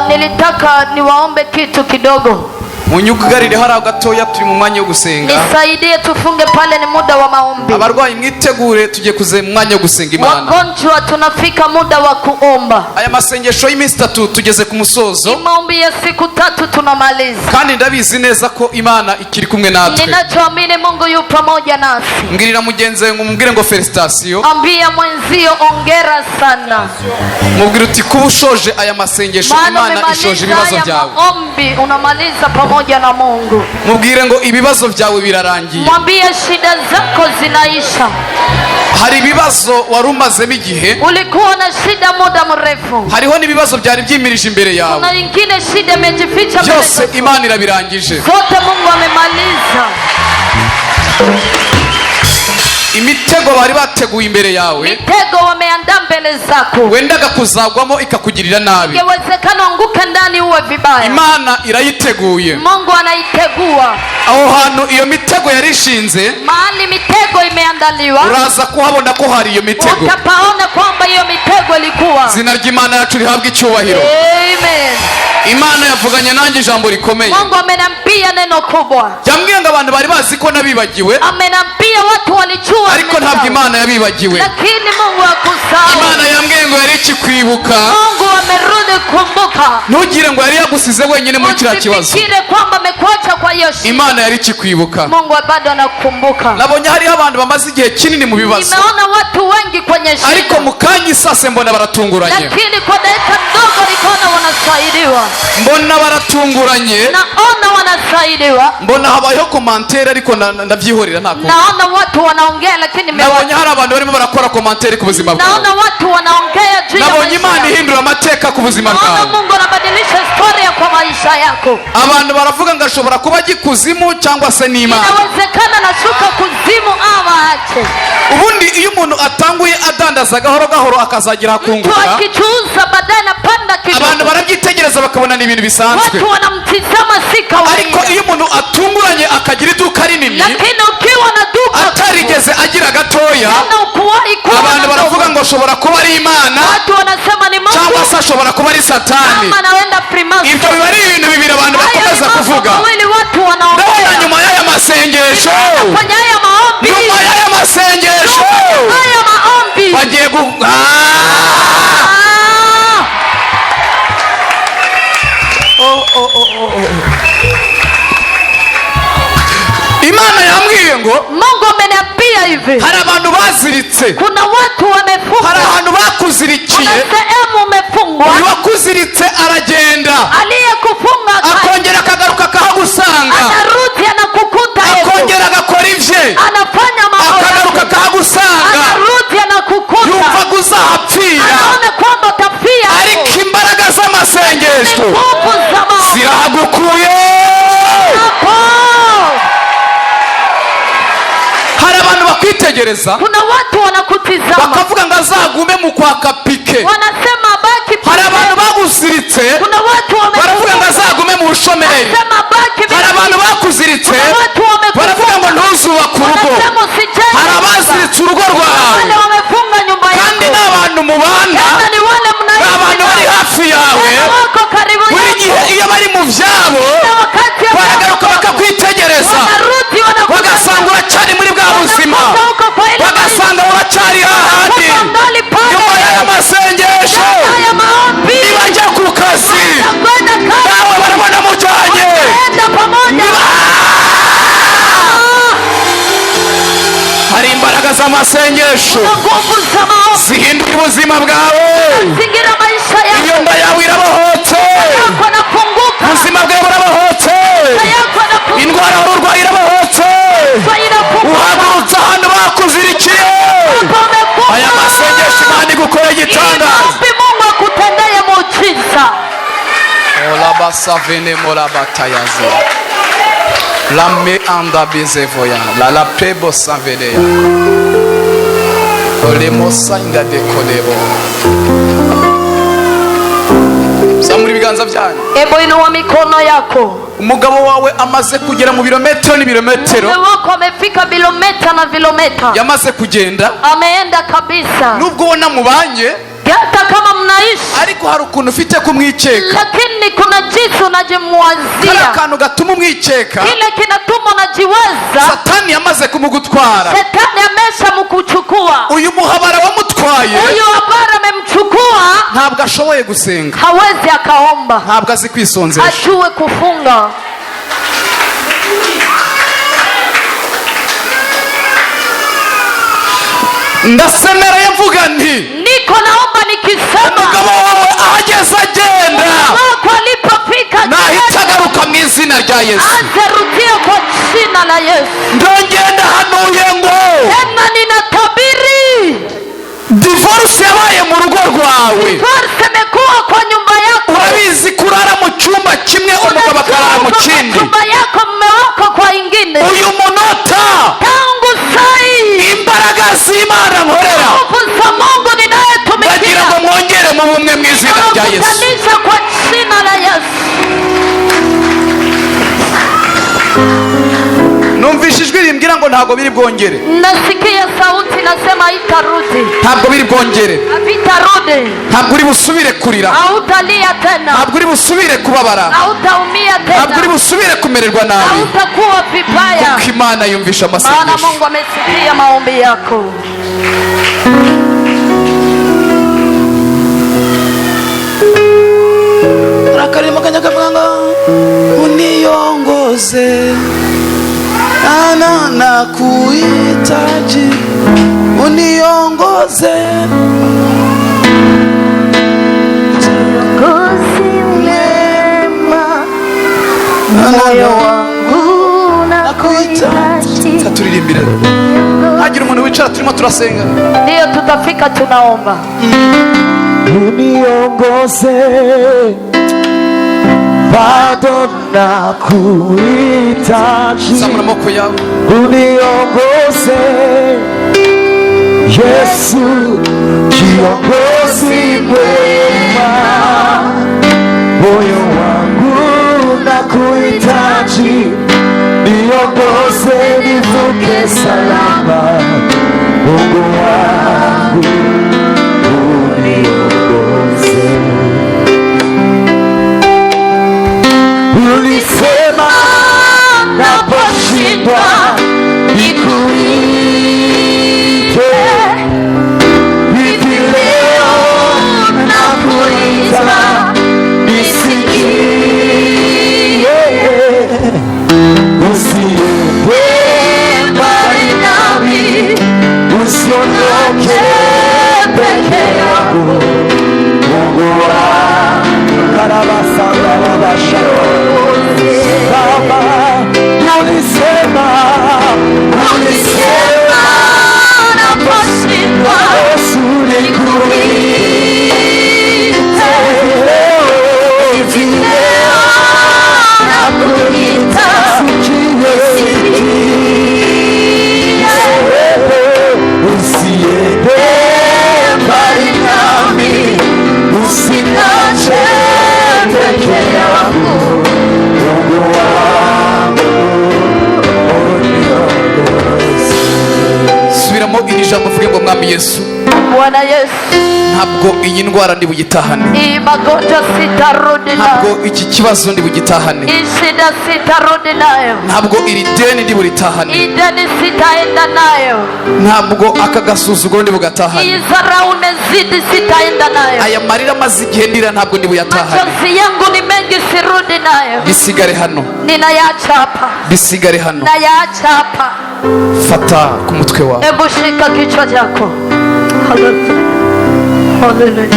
Nilitaka niwaombe kitu kidogo munyugarire hari gatoya turi mu mwanya wo gusenga. Nisaidie tufunge pale, ni muda wa maombi. Abarwayi mwitegure tujye kuze mu mwanya wo gusenga Imana. Wagonjwa tunafika muda wa kuomba. Aya masengesho y'iminsi 3 tugeze ku musozo. Maombi ya siku 3 tunamaliza. Kandi ndabizi neza ko Imana ikiri kumwe natwe. Ninachoamini Mungu yu pamoja nasi. Mbwirira mugenzi wangu mubwire ngo felicitation. Ambia mwenzio ongera sana. Mubwire uti kuba ushoje aya masengesho Imana ishoje ibibazo byawe. Maombi unamaliza pamoja na Mungu. Mubwire ngo ibibazo byawe birarangiye. Mwambie shida zako zinaisha. Hari ibibazo warumazemo igihe. Ulikuwa na shida muda mrefu. Hariho n'ibibazo byari byimirije imbere yawe. Kuna nyingine shida imejificha mbele. Byose Imana irabirangije. Zote Mungu amemaliza. Imitego bari bateguye imbere yawe. Mitego wameandaa mbele zako. Wendaga kuzagwamo ikakugirira nabi. Ingewezekana unguke ndani uwe vibaya. Imana irayiteguye. Mungu anaitegua. Aho hantu iyo mitego yarishinze. Mahali mitego imeandaliwa. Uraza kuhabona ko hari iyo mitego. Utapaona kwamba hiyo mitego ilikuwa. Zina ry'Imana yacu rihabwa icyubahiro. Amen. Imana yavuganye nanjye ijambo rikomeye. Mungu amenambia neno kubwa. Yambwiye ngo abantu bari bazi ko nabibagiwe. Amenambia watu walijua. Ariko ntabwo Imana yabibagiwe. Lakini Mungu hakusahau. Imana yambwiye ngo yari ikikwibuka. Mungu amerudi kumbuka. Ntugire ngo yari yagusize wenyine muri kiriya kibazo. Usifikire kwamba amekuacha kwa hiyo shida. Imana yari ikikwibuka. Mungu bado anakukumbuka. Nabonye hariho abantu bamaze igihe kinini mu bibazo. Nimeona watu wengi kwenye shida. Ariko mu kanya isase mbona baratunguranye. Lakini kwa dakika ndogo nikaona wanasaidiwa. Mbona baratunguranye. Naona wanasaidiwa. Mbona habayeho komantere ariko ndabyihorera ntako. Naona watu wanaongea lakini nabonye hari abantu barimo barakora komantere ku buzima bwawe. Naona watu wanaongea juu ya nabonye Imana ihindura amateka ku buzima bwawe. Naona Mungu anabadilisha historia kwa maisha yako. Abantu baravuga ngo ashobora kuba gikuzimu cyangwa se n'Imana. Inawezekana nashuka kuzimu ama ache. Ubundi iyo umuntu atanguye adandaza gahoro gahoro akazagira akunguka. Mtu akichuza baadaye anapanda kidogo. Abantu barabyitegereza bakabona ni ibintu bisanzwe. Watu wanamtizama si kawaida. Ariko iyo umuntu atunguranye akagira iduka rinini. Lakini ukiwa na duka atarigeze agira gatoya. Abantu baravuga ngo ashobora kuba ari Imana. Watu wanasema ni Mungu. Cyangwa se ashobora kuba ari Satani. Kama anaenda Freemason. Ibyo biba ari ibintu bibiri abantu bakomeza kuvuga. Ndabona nyuma y'aya masengesho. Nyuma y'aya masengesho. Bagiye Imana yambwiye ngo Mungu ameniambia hivi. Hari abantu baziritse. Kuna watu wamefungwa. Hari abantu bakuzirikiye. Kuna sehemu umefungwa. Uwakuziritse aragenda. Aliyekufunga akongera akagaruka akahagusanga. Anarudi anakukuta hivyo. Akongera agakora ivye. Anafanya mambo. Akagaruka akahagusanga. Anarudi anakukuta. Yumva kuzahapfira. Anaona kwamba utafia. Ariko imbaraga z'amasengesho zirahagukuye. Hari abantu bakwitegereza. Kuna watu wanakutizama. Bakavuga ngo azagume mu kwaka pike. Wanasema baki pike. Hari abantu baguziritse. Kuna watu baravuga ngo azagume mu bushomeri. Wanasema baki pike. Hari abantu bakuziritse. Kuna watu baravuga ngo ntuzubake urugo. Wanasema usijenge. Hari abaziritse urugo rwawe. Wale wamefunga nyumba yako. Kandi n'abantu mubana. Ni wale mnaishi. Abantu bari hafi yawe. Wako karibu yako. Buri gihe iyo bari mu vyabo baragaruka bakakwitegereza. Bagasanga uracyari muri bwa buzima. Bagasanga uracyari hahandi. Nyuma y'aya masengesho nibajya ku kazi nawe barabona mujyanye. Hari imbaraga z'amasengesho zihindura ubuzima bwawe. Iyo nda yawe irabohotse. Ubuzima bwawe burabohotse. Indwara wari urwaye irabohotse. Uhagurutse ahantu bakuzirikiye. Aya masengesho Imana igukora igitangaza. Olabasavene morabatayaze. Lame anda bezevoya. La pebo savedeya. Olemosa inga dekolebo. Samuri biganza byanyu. Ebo inuwa mikono yako. Umugabo wawe amaze kugera mu birometero n'ibirometero. Mume wako amefika kilomita na kilomita. Yamaze kugenda. Ameenda kabisa. Nubwo ubona mubanye. hata kama mnaishi, ariko hari ukuntu ufite kumwikeka. lakini kuna jinsi unajimwazia. Kari akantu gatuma umwikeka, Kile kinatuma unajiwaza Satani yamaze kumugutwara. Shetani amesha mkuchukua. Uyu muhabara wamutwaye, Huyu habari amemchukua, ntabwo ashoboye gusenga, hawezi akaomba, ntabwo azi kwisonzesha. ajue kufunga. Ndasemereye mvuga nti, Niko naomba nikisema, umugabo wawe ahageze agenda, wako alipofika nahita agaruka mu izina rya Yesu. azerudia kwa jina la Yesu. Ndongenda hanuye ngo Tena ninatabiri divorce yabaye mu rugo rwawe. divorce imekuwa kwa nyumba yako. Urabizi kurara mu cyumba kimwe umugabo akarara mu kindi. Nyumba yako mume wako kwa ingine. Uyu munota Tangu sai imbaraga z'Imana nkorera, nguvu za Mungu bagira ninayetumikia ngo mwongere mu bumwe mu izina rya Yesu. nakutanisha kwa jina la Yesu. Numvise ijwi rimbwira ngo ntabwo biri bwongere, Nasikia sauti nasema itarudi. ntabwo biri bwongere, Havitarudi. ntabwo uri busubire kurira, Hautalia tena. ntabwo uri busubire kubabara, Hautaumia ntabwo uri tena. busubire kumererwa nabi, Hautakuwa vibaya. kuko Imana yumvisha Maana amasengesho. Mungu amesikia maombi yako. Akarimo kanyakavuga ngo uniongoze, ana nakuhitaji, uniongoze Moyo wangu nakuhitaji. turirimbire. Hagira umuntu wicara, turimo turasenga. Ndiyo tutafika tunaomba. uniongoze, bado nakuhitaji, Zamura amaboko yawe. uniongoze Yesu, kiongozi mwema, moyo wangu nakuhitaji, niongoze nivuke salama, Mungu wangu uniongoze. Ulisema naposhindwa nikuite, hivi leo nakuita nisikie, usiende mbali nami, usiondoke peke yangu, Mungu wangu. Karabasarabashara Baba, ulisema naposhindwa Yesu nikuite, hivi leo nakuita, usiende mbali nami, usiniache peke yangu, Mungu wangu uniongoze. Subiramo iri jambo uvuge ngo mwami Yesu, Bwana Yesu, ntabwo iyi ndwara ndi bugitahane, hii magonjwa sitarudi nayo, ntabwo iki kibazo ndi bugitahane, hii shida sitarudi nayo, ntabwo iri deni ndi buritahane, hii deni sitaenda nayo, ntabwo aka gasuzuguro ndi hii bugatahane, dharau imezidi sitaenda nayo, aya marira amaze igihe ndira ntabwo ndi buyatahane. machozi yangu ni mengi sirudi nayo, Bisigare hano, ninayaacha hapa, bisigare hano. nayaacha hapa. Fata ku mutwe wawe. Hebu shika kichwa chako. Haleluya. Haleluya.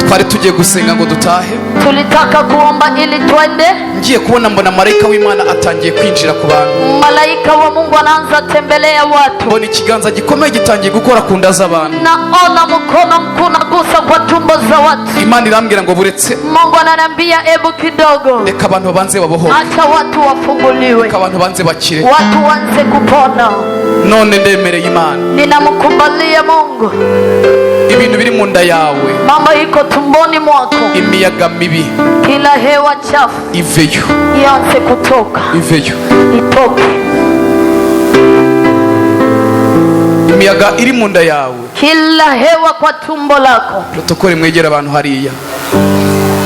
Twari tugiye gusenga ngo dutahe, Tulitaka kuomba ili twende. ngiye kubona mbona marayika w'Imana atangiye kwinjira ku bantu, Malaika wa Mungu anaanza tembelea watu. mbona ikiganza gikomeye gitangiye gukora ku nda z'abantu. Naona mkono mkuu unagusa kwa tumbo za watu. Imana irambwira ngo buretse, Mungu ananiambia hebu kidogo, reka abantu babanze babohoke, acha watu wafunguliwe, reka abantu banze bakire. watu wanze kupona. None ndemereye Imana, Ninamkubalia Mungu, ibintu biri mu nda yawe, mama iko tumboni mwako, imiyaga mibi kila hewa chafu iveyo, ianze kutoka, iveyo. itoke. imiyaga iri mu nda yawe, kila hewa kwa tumbo lako, protokole mwegera abantu hariya,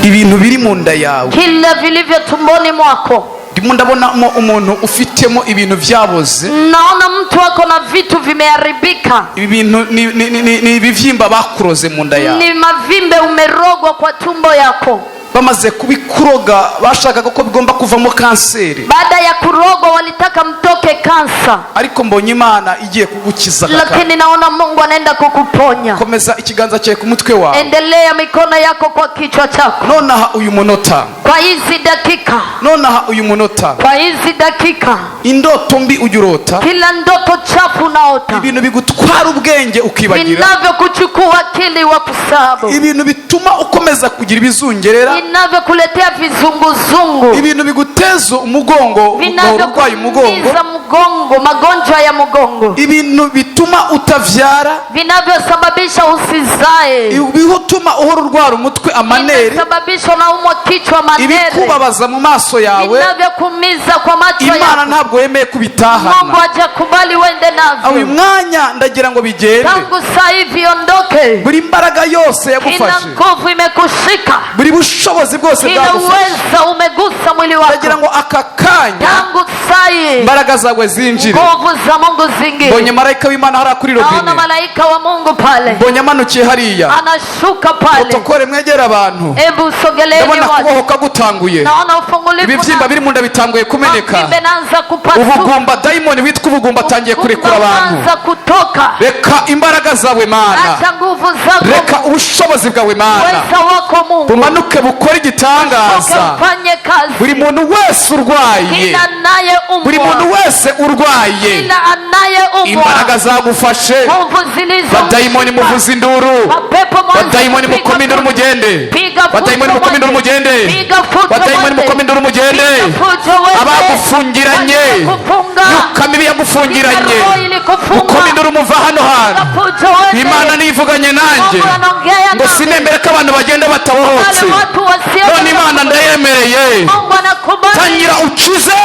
ibintu biri mu nda yawe, kila vilivyo tumboni mwako. ndimo ndabonamo umuntu ufitemo ibintu byaboze. Naona mtu wako na vitu vimeharibika. Ibi bintu ni ibivyimba bakuroze mu nda yawe, ni mavimbe umerogwa kwa tumbo yako. bamaze kubikuroga bashakaga ko bigomba kuvamo kanseri. Baada ya kurogwa walitaka mtoke kansa, ariko mbonye Imana igiye kugukiza. lakini naona Mungu anaenda kukuponya. komeza ikiganza cyawe ku mutwe wawe, endelea mikono yako kwa kichwa chako. nonaha uyu munota, kwa hizi dakika, nonaha uyu munota, kwa hizi dakika, indoto mbi ujurota, kila ndoto chafu unaota, ibintu bigutwara ubwenge ukibagira, vinavyokuchukua akili wa kusabu, ibintu bituma ukomeza kugira ibizungerera, vinavyokuletea vizunguzungu, ibintu biguteza umugongo, urwaye umugongo, magonjwa ya mugongo, ibintu bituma utavyara, vinavyosababisha usizae, bituma uhora urwara umutwe, amanere, vinasababisha unaumwa kichwa, manere, ibikubabaza mu maso yawe, vinavyokumiza kwa macho yako. Imana ntabwo yemeye kubitahana. Mungu hajakubali wende navyo. uyu mwanya ndagira ngo bigende, tangu saa hivi ondoke. buri mbaraga yose kila yagufashe, nguvu imekushika, buri bushobozi bwose kila bwagufashe, uweza umegusa mwili wako. ndagira ngo aka kanya tangu saa imbaraga zawe zinjire. nguvu za Mungu zingie. mbonye marayika w'Imana hariya kuri naona robine, malaika wa Mungu pale, mbonye amanukiye hariya, anashuka pale. protokole mwegera abantu, Hebu sogeleeni ndabona watu. kubohoka gutanguye, naona ufungulivu, ibibyimba biri mu nda bitanguye kumeneka, mavimbe naanza kupasuka, ubugumba, dayimoni witwa ubugumba atangiye kurekura abantu. unaanza kutoka. reka imbaraga zawe Mana, acha nguvu zako, reka ubushobozi bwawe Mana uweza wako Mungu bumanuke bukore igitangaza. ufanye kazi. buri muntu wese urwaye, kila anayeumwa, buri muntu wese urwaye, kila anayeumwa, imbaraga zagufashe, nguvu zilizo, badayimoni muvuza induru, mapepo mwanzo, badayimoni mukome induru mugende, piga fujo, badayimoni mukome induru mugende, piga fujo, badayimoni mukome induru mugende, piga fujo, abagufungiranye, kufunga, yuka mibi yagufungiranye, roho ili kufunga, mukome induru muva hano hantu. fujo wewe. Imana nivuganye nanjye Mungu anaongea ngo nawe. sinemere ko abantu bagenda batabohotse, Wale watu wasio, none Imana ndayemereye, Mungu anakubali. tangira ukize.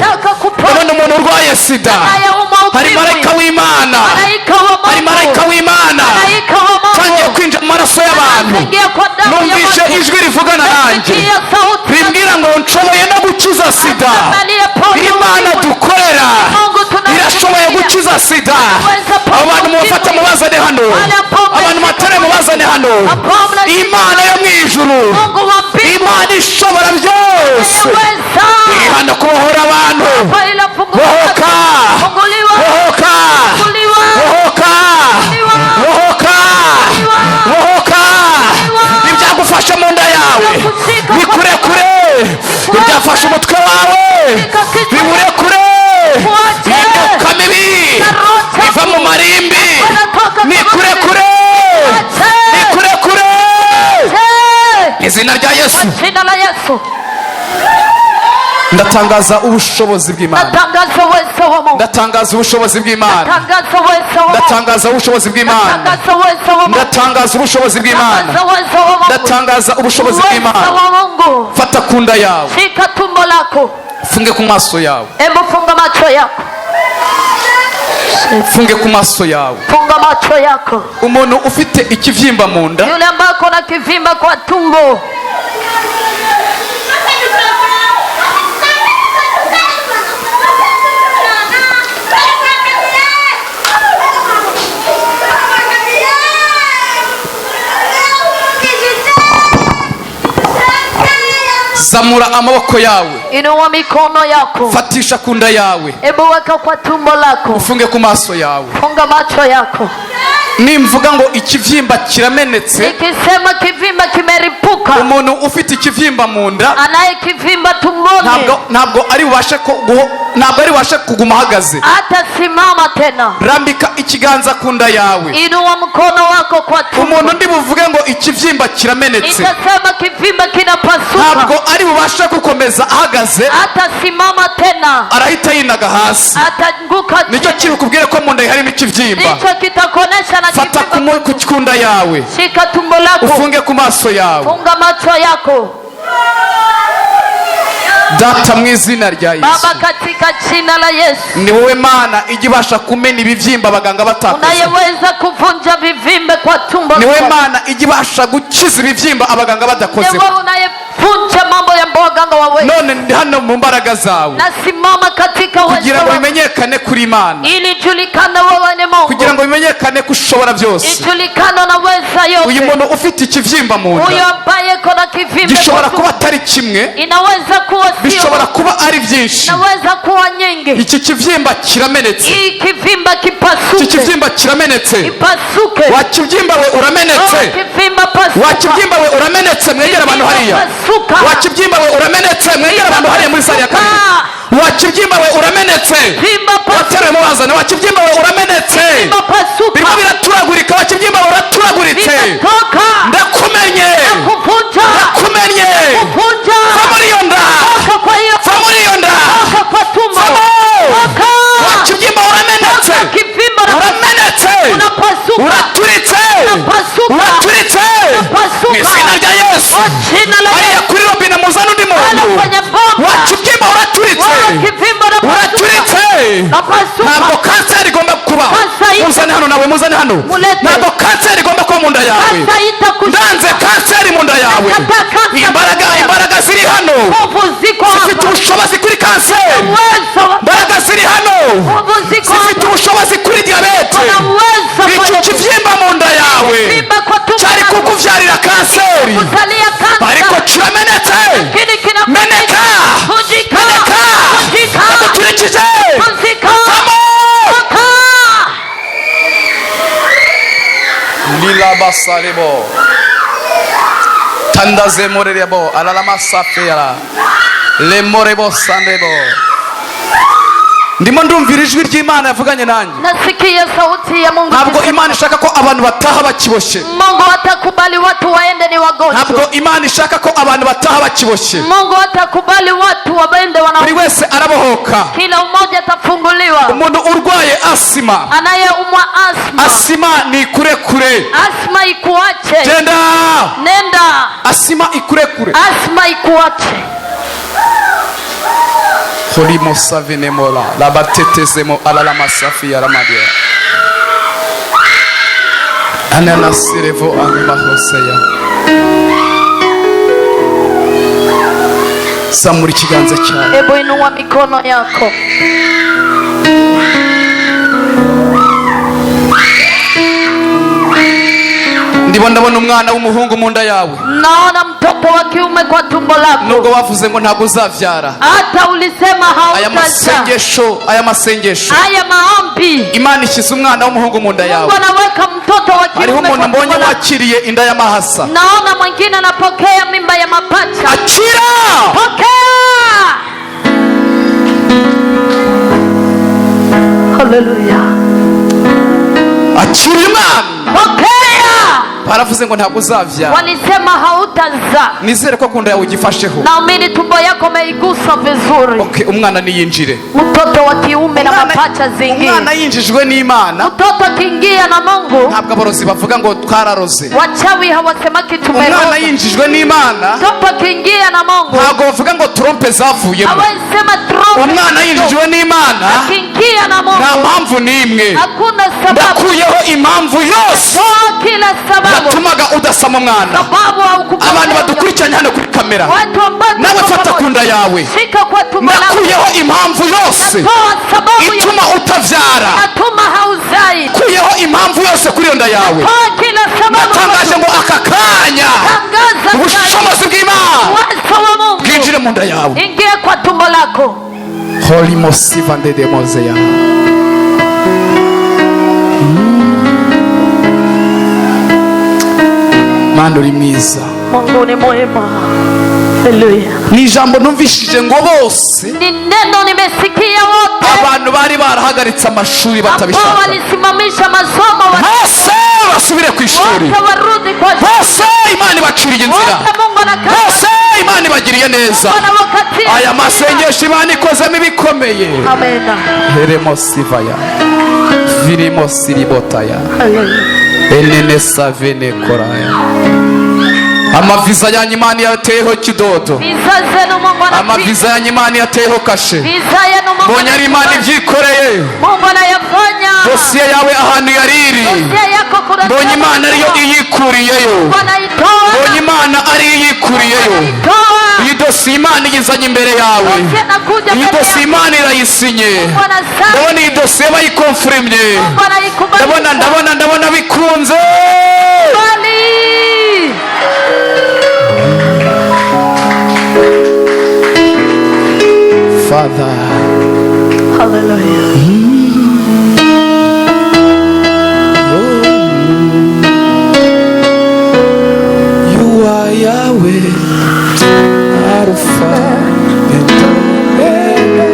Nataka kuponya. ndabona umuntu urwaye sida, Anayeumwa hari ukimwi. marayika w'Imana, Malaika wa Mungu. hari marayika w'Imana Malaika wa Mungu. tangiye kwinjira mu maraso y'abantu. Anaingia kwa damu ya numvise watu. ijwi rivugana nanjye Nasikia sauti. rimbwira ngo nshoboye no gukiza sida. Imana dukorera irashoboye gukiza sida. abantu mubafata mubazane hano, abantu matare mubazane hano. Imana yo mu ijuru, Imana ishobora byose, iri hano kubohora abantu. bohoka, bohoka, bohoka, bohoka, bohoka. ibyagufashe mu nda yawe bikure kure, ibyafashe umutwe wawe bibure kure, imyuka mibi iva mu marimbi nikure kure, nikure kure, izina rya Yesu. Jina la Yesu. ndatangaza ubushobozi bw'Imana, Natangaza uwezo wa Mungu. ndatangaza ubushobozi bw'Imana, Natangaza uwezo wa Mungu. ndatangaza ubushobozi bw'Imana, Natangaza uwezo wa Mungu. ndatangaza ubushobozi bw'Imana, Natangaza uwezo wa Mungu. ndatangaza ubushobozi Uwezo bw'Imana. wa Mungu. fata ku nda yawe, Shika tumbo lako. funge ku maso yawe, Hebu funga macho yako. funge ku maso yawe. Funga macho yako. umuntu ufite ikivyimba mu nda, Yule ambaye ana kivimba kwa tumbo, zamura amaboko yawe, inua mikono yako. fatisha ku nda yawe, Hebu weka kwa tumbo lako. ufunge ku maso yawe. Funga macho yako. nimvuga ngo ikivyimba kiramenetse, Nikisema kivimba kimeripuka, umuntu ufite ikivyimba mu nda anaye kivimba tumboni ntabwo ari bubashe kuguma ahagaze. hata simama tena. rambika ikiganza ku nda yawe. Inua mkono wako kwa tumbo. umuntu ndi buvuge ngo ikivyimba kiramenetse, Nikasema kivimba kinapasuka, ntabwo ari bubashe gukomeza ahagaze, hata simama tena, arahita yinaga hasi. atanguka nicyo chini. kibikubwire ko mu nda harimo ikivyimba. Hicho kitakuonesha na fata kivimba. ku nda yawe, Shika tumbo lako. ufunge ku maso yawe. Funga macho yako. data mu izina rya Yesu, Baba, katika jina la Yesu, ni wowe Mana ijya ibasha kumena ibibyimba abaganga batakoze, unayeweza kuvunja vivimbe kwa tumbo, ni wowe Mana ijya ibasha gukiza ibibyimba abaganga badakoze. ni wewe unayevunja mambo ya waganga wawezi. None ndi hano mu mbaraga zawe Nasimama katika uwezo kugira ngo wako, bimenyekane kuri Imana, ili julikane wewe ni Mungu, kugira ngo bimenyekane ko ushobora byose. ijulikane unaweza Uyu yote. muntu ufite ikibyimba mu Huyo nda ambaye kona kivimbe gishobora kwa kuba tumbo, atari kimwe, inaweza kuwa sio, bishobora kuba ari byinshi. inaweza kuwa nyingi. Iki kibyimba kiramenetse, Hii kivimba iki kipasuke, kibyimba kiramenetse. ipasuke. Wakibyimba we uramenetse, Kivimba pasuka, wakibyimba we uramenetse. Mwegera abantu hariya. pasuka. Wakibyimba we uramenetse. Mwegera abantu hariya muri sari ya kabiri. Wakibyimba we uramenetse. Vimba pasuka, Wateruye mubazane. Wakibyimba we uramenetse. vimba pasuka, Birimo biraturagurika. Wakibyimba we uraturaguritse. vinatoka, Ndakumenye, kuvunja, ndakumenye. kuvunja, Va muri iyo nda, toka kwa hiyo, va muri iyo nda. toka kwa tumbo, Vamo. toka, Wakibyimba uramenetse, toka kivimba na uramenetse, unapasuka, uraturitse, unapasuka, uraturitse. unapasuka. Mu izina rya Yesu, Kwa jina la hariya Yesu, kuri robine muzana undi wala muntu. kwenye bomba, Wakibyimba uraturitse, wala kivimba na uraturitse. napasuka. Ntabwo kanseri igomba kuba. Kansa ita- Muzane hano nawe, muzane hano. Mulete. Ntabwo kanseri igomba kuba mu nda yawe. Kansa itakushika. Ndanze kanseri mu nda yawe. Nakataa kansa. Imbaraga ziri hano Nguvu ziko zifite hapa, ubushobozi kuri kanseri. uwezo, Imbaraga ziri hano nguvu ziko zifite hapa, ubushobozi kuri diyabete. kuna uwezo Iki kwenye kibyimba mu nda yawe kuvimba kwa tumbo cyari lako, kukubyarira kanseri, kuzalia ariko kansa, kiramenetse. lakini Meneka, vunjika, meneka, vunjika, ndaguturikije. vunjika, Vamo. toka. Lila basarebo tandaze morerebo alalama safera le morebo sandebo. Ndimo ndumvira ijwi ry'Imana yavuganye nanjye. Nasikia sauti ya Mungu. Ntabwo Imana ishaka ko abantu bataha bakiboshye. Mungu hatakubali watu waende ni wagonjwa. Ntabwo Imana ishaka ko abantu bataha bakiboshye. Mungu hatakubali watu waende Buri wana. wese arabohoka. Kila mmoja atafunguliwa. Umuntu urwaye asima, Anayeumwa asma, asima ni kurekure. asma ikuache. Genda, Nenda, asima ikurekure. asma ikuache. Holimo savine mola la batetezemo alala masafi ya ramadia anana sirevo anima hoseya. Samuri kiganza cyawe. Hebu inua mikono yako. Ndabona umwana w'umuhungu mu nda yawe. Naona mtoto wa kiume kwa tumbo lako. Nubwo wavuze ngo ntabwo uzavyara. Hata ulisema Aya hautazaa. masengesho Haya maombi. Imana ishyize umwana w'umuhungu mu nda yawe. Mungu anaweka mtoto wa Hariho kiume umuntu kwa mbonye tumbo lako. wakiriye inda y'amahasa. Naona mwingine anapokea mimba ya mapacha. Akira! Pokea. Haleluya. Akira Imana. Pokea. Baravuze ngo ntabwo uzavyara. Walisema hautazaa. Nizere ko kunda yawe ugifasheho. Naamini tumbo yako umeigusa vizuri. Okay, umwana niyinjire. Mtoto wa kiume na mapacha zingi. Umwana yinjijwe n'Imana. Mtoto akiingia na Mungu. Ntabwo aborozi bavuga ngo twararoze. Wachawi hawasemaki Umwana tumeroga. yinjijwe n'Imana. Mtoto akiingia na Mungu. Ntabwo bavuga ngo trompe zavuyemo. Hawasema trompe. Umwana yinjijwe n'Imana. Akiingia na Mungu. Nta mpamvu n'imwe. Hakuna sababu. Ndakuyeho impamvu yose Toa kila sababu. yatumaga udasama umwana. Sababu haukupata. Abantu badukurikiranye hano kuri kamera, Watu ambao nawe fata ku nda yawe. shika kwa tumbo lako. Ndakuyeho impamvu yose Toa sababu ya ituma utavyara. natuma hauzai. Kuyeho impamvu yose kuri iyo nda yawe. Toa kila sababu. Natangaje ngo aka kanya Tangaza ubushobozi bw'Imana uwezo wa Mungu. bwinjire mu nda yawe. Ingia kwa tumbo lako. Holy Mosiva ndede mozeya. Mana uri mwiza. Mungu ni mwema. Haleluya. Ni ijambo numvishije ngo bose Ni neno nimesikia wote abantu bari barahagaritse amashuri ambao batabishaka walisimamisha masomo bose basubire ku ishuri. wote warudi kwa Bose Imana ibaciriye inzira. wote. Mungu anakaa Bose Imana ibagiriye neza. anawakatia. Aya masengesho Imana ikozemo ibikomeye. Amen. Heremo sivaya virimo siribotaya Haleluya. enene savene koraya Amaviza yanyu Imana yateyeho kidodo, Visa zenu Mungu anapiga. amaviza yanyu Imana yateyeho kashe. Visa yenu Mungu Mbonye ari Imana ibyikoreye. Mungu anayafanya. Dosiye yawe ahantu yari iri, Dosia yako kuna mbonye Imana ariyo iyikuriyeyo. wanaitoa. Mbonye Imana ari iyikuriyeyo. Wanaitoa. Iyi dosiye Imana igizanye imbere yawe. Dosia nakuja Iyi mbele dosiye yako. Imana irayisinye. Mungu anasema. Ndabona iyi dosiye bayikonfirmye. Mungu anaikubali. Ndabona bikunze. Bali. Father, Hallelujah. you are Yahweh, Alpha and Omega.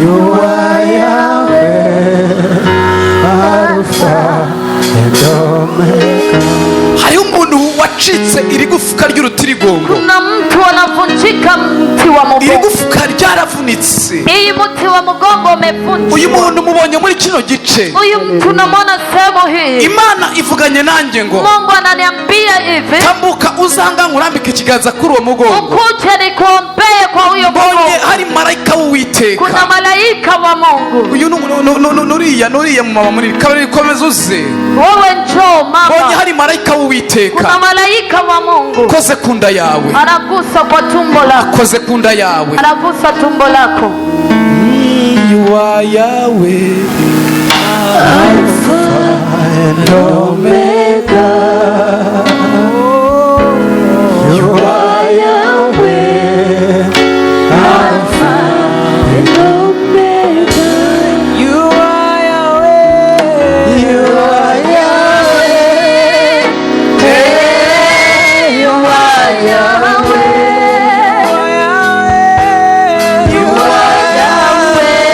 You are Yahweh, Alpha and Omega. Hariho umuntu wacitse iri gufwa ry'urutirigongo. Kuna mtu anavunjika mti wa Iri mugongo. gufwa ryaravunitse. Hii mti wa mugongo umevunjika. Uyu muntu mubonye muri kino gice. Huyu mtu namwona sehemu hii. Imana ivuganye nanjye ngo Mungu ananiambia hivi. tambuka uzanga nkurambike ikiganza kuri uwo mugongo. Ukuje nikuombee kwa huyo Mbonye mugongo. hari marayika w'Uwiteka. Kuna malaika wa Mungu. Uyu nuriya mama muri kabiri komeza uze. Wewe njoo Mbonye mama. hari marayika w'Uwiteka. Kuna malaika wa Mungu. Koze kunda yawe. Anagusa kwa tumbo lako. Koze kunda yawe. Anagusa tumbo lako. You are Yahweh, Alpha and Omega. You are Yahweh, Alpha and Omega. You are Yahweh. You are Yahweh. Hey, you are Yahweh. You are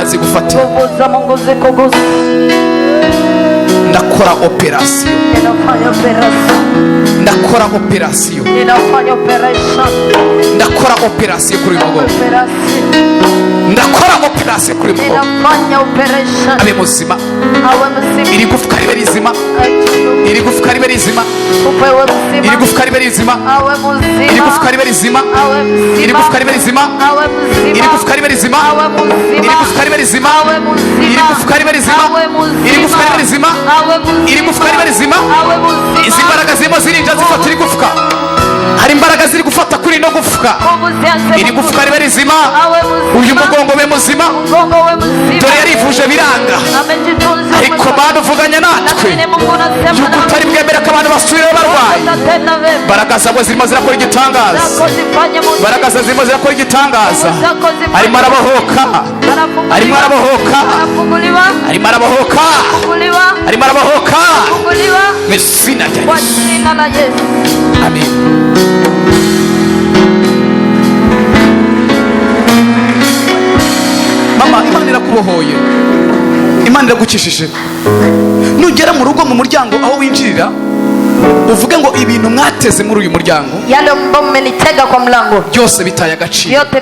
zigufate. Nguvu za Mungu zikugusa. Ndakora operasiyo. Ninafanya operasiyo. Ndakora operasiyo. Ninafanya operation. Ndakora operasiyo kuri mugongo. Ndakora operasiyo kuri mugongo. Ninafanya operation. Abe muzima. Awe muzima. Iri gufwa ribe rizima. Iri gufwa ribe rizima. Upewe muzima. Iri gufwa ribe rizima. Awe muzima. Iri gufwa ribe rizima. Awe muzima. Iri gufwa ribe rizima. Awe muzima. Iri gufwa ribe rizima. Awe muzima. Iri gufwa ribe rizima. Awe muzima. Iri gufwa ribe rizima. Awe muzima. Iri gufwa ribe rizima. Awe muzima. Iri gufwa ribe rizima. Awe muzima. Izi mbaraga zirimo zirinja zifata iri gufwa. Hari imbaraga ziri gufata kuri no gufwa. Iri gufwa ribe rizima. Awe muzima. Uyu mugongo we muzima. Mugongo we muzima. Dore yarivuje biranga. Amejitunza. Ariko Mana uvuganya natwe. Yuko utari bwemera ko abantu basubirayo barwaye. Imbaraga zawe zirimo zirakora igitangaza. Imbaraga zawe zirimo zirakora igitangaza. Arimo arabohoka. Arimo arabohoka. Arimo arabohoka. Arimo arabohoka. Mu izina rya Yesu. Amen. Mama, Imana irakubohoye. Imana iragukishije. Nugera mu rugo mu muryango aho winjirira uvuge ngo ibintu mwateze muri uyu muryango yale mbao mmenitega kwa mlango byose bitaye agaciro. yote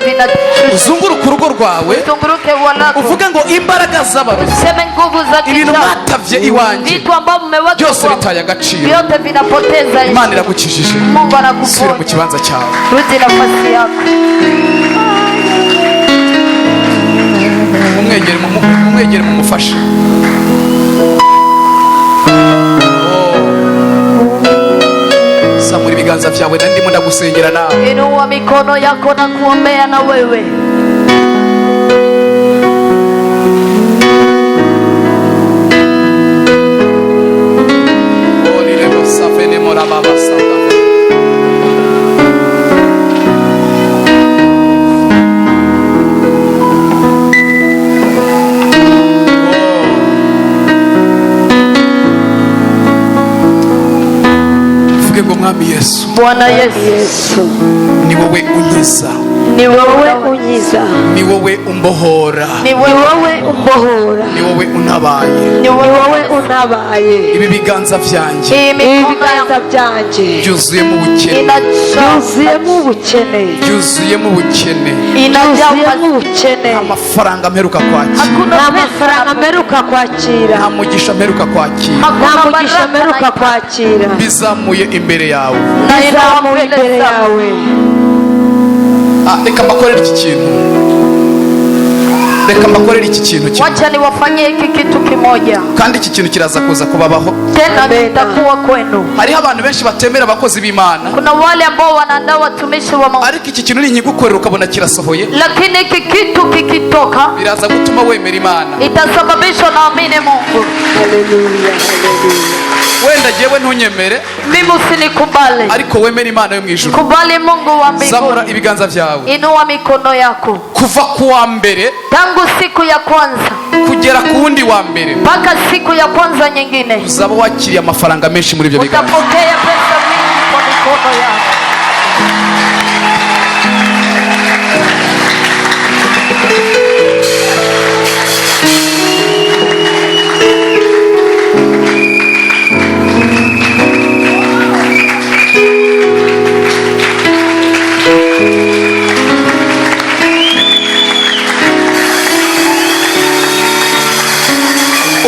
Uzunguruka urugo rwawe vinazunguruke walako uvuge ngo imbaraga z'abarozi useme nguvu za ibintu kichawi mwatavye iwanjye vitu ambavyo mmeweka byose bitaye agaciro. vyote vinapoteza. Imana iragukishije. Mungu Sura anakuponya. mu kibanza cyawe. Rudi nafasi yako. Mumwegere mumufashe. Samura ibiganza vyawe na ndimo ndagusengera nawe. Inua mikono yako na kuombea na wewe. Mwami Yesu, Bwana Yesu, ni wowe unyiza, ni wewe unyiza mwiza, ni wowe umbohora, ni wowe umbohora, ni wowe untabaye, ni wowe untabaye. ibi biganza byanjye Ibiganza byanjye byuzuyemo ubukene, byuzuyemo ubukene, byuzuyemo ubukene, byuzuyemo ubukene. amafaranga mperuka kwakira, Nta mafaranga mperuka kwakira, nta mugisha mperuka kwakira, nta mugisha mperuka kwakira. bizamuye imbere yawe. Bizamuye imbere yawe. Reka mbakorere iki kintu, reka mbakorere iki kintu kimwe. Wacha niwafanyie hiki kitu kimoja, kandi iki kintu kiraza kuza kubabaho. tena kitakuwa kwenu. Hariho abantu benshi batemera abakozi b'Imana, Kuna wale ambao wanaandaa watumishi wa Mungu, ariko iki kintu ninkigukorera ukabona kirasohoye, lakini hiki kitu kikitoka biraza gutuma wemera Imana. itasababisha naamini Mungu. Haleluya, haleluya. Wenda jewe ntunyemere, Mimi usinikubali, ariko wemera Imana yo mu ijuru. kubali Mungu wa Zamura mbinguni. ibiganza byawe. Inua mikono yako Kuva ku wa mbere tangu siku ya kwanza kugera ku wundi wa mbere, mpaka siku ya kwanza nyingine, uzaba wakiriye amafaranga menshi muri ibyo biganza. utapokea pesa mingi kwa mikono yako.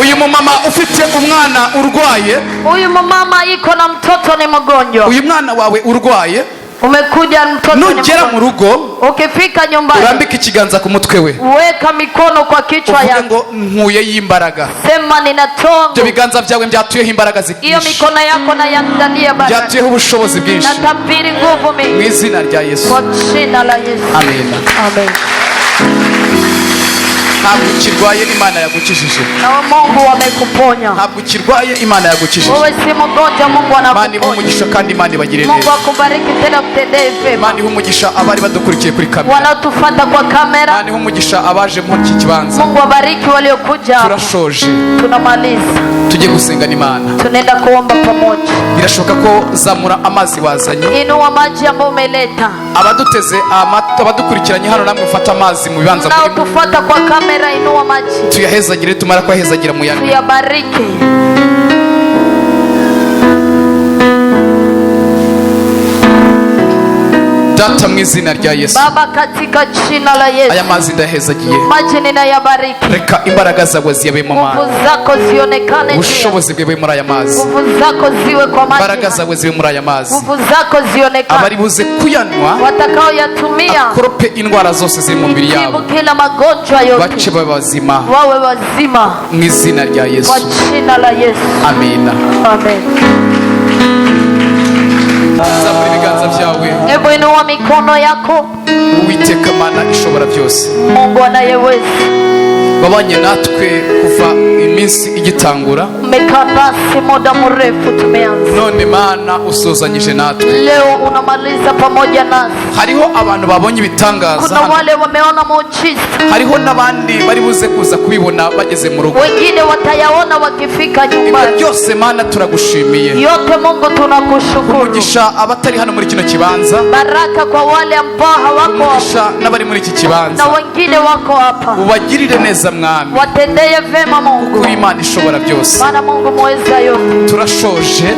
Uyu mumama ufite umwana urwaye, Huyu mama iko na mtoto ni mgonjwa, uyu mwana wawe urwaye, umekuja mtoto ni nugera mu mgonjwa. rugo Ukifika nyumbani, urambike ikiganza ku mutwe we, weka mikono kwa kichwa uvuge yako, ngo nkuyeho imbaraga. sema ninatoa Ibyo nguvu. biganza byawe byatuyeho imbaraga Hiyo nyinshi, mikono yako na yandalia baraka, byatuyeho ubushobozi bwinshi, natabiri nguvu mu mingi izina rya Yesu. kwa jina la Yesu. Amen. Amen. Ntabwo ukirwaye, Imana yagukijije. Na Mungu amekuponya. Ntabwo ukirwaye, Imana yagukijije. Wewe si mgonjwa, Mungu Imana iha anakuponya. umugisha kandi Imana ibagire Mungu neza. akubariki tena kutendee vema. Imana iha umugisha abari badukurikiye kuri kamera. Wanaotufuata kwa kamera, Imana iha umugisha abaje muri iki kibanza. Mungu wabariki waliokuja. Turashoje, Tunamaliza, tujye gusengana Imana. tunaenda kuomba pamoja. Birashoboka ko zamura amazi wazanye, Inua maji ambayo umeleta. abaduteze abadukurikiranye hano namwe mufata amazi mu bibanza murimo, Unaotufuata kwa kamera, inua maji tuyahezagire, tumara kuyahezagira mu yandi. tuyabariki. Data, mu izina rya Yesu, Baba, katika jina la Yesu, aya mazi ndahezagiye. maji ninayabariki. Reka imbaraga zawe zibe mu Nguvu mazi, zako zionekane juu. ubushobozi bwe muri aya mazi, Nguvu zako ziwe kwa imbaraga maji. zawe zibe muri aya mazi. Nguvu zako zionekane. Abari buze kuyanywa Watakao yatumia akorope indwara zose ziri mu mibiri yabo, itibu kila magonjwa bace yote, babe bazima wawe wazima mu izina rya Yesu. kwa jina la Yesu. Amina. Amen. Zamura ibiganza byawe. Hebu inua mikono yako. Uwiteka Mana ishobora byose, Mungu anayeweza, babanye natwe kuva iminsi igitangura, umekaa nasi muda mrefu, tumeanza none Mana usozanyije natwe. leo, unamaliza pamoja nasi. Hariho abantu babonye ibitangaza Kuna hano, wale wameona muujiza, hariho n'abandi bari buze kuza kubibona bageze mu rugo. wengine watayaona wakifika Ibyo nyumbani. byose Mana turagushimiye. Yote Mungu tunakushukuru. Umugisha abatari hano muri kino kibanza, Baraka kwa wale ambao hawako hapa umugisha n'abari muri iki na kibanza, wengine wako hapa, ubagirire neza Mwami, watendeye vema Mungu, uri Imana ishobora byose. maana Mungu muweza yote. Turashoje,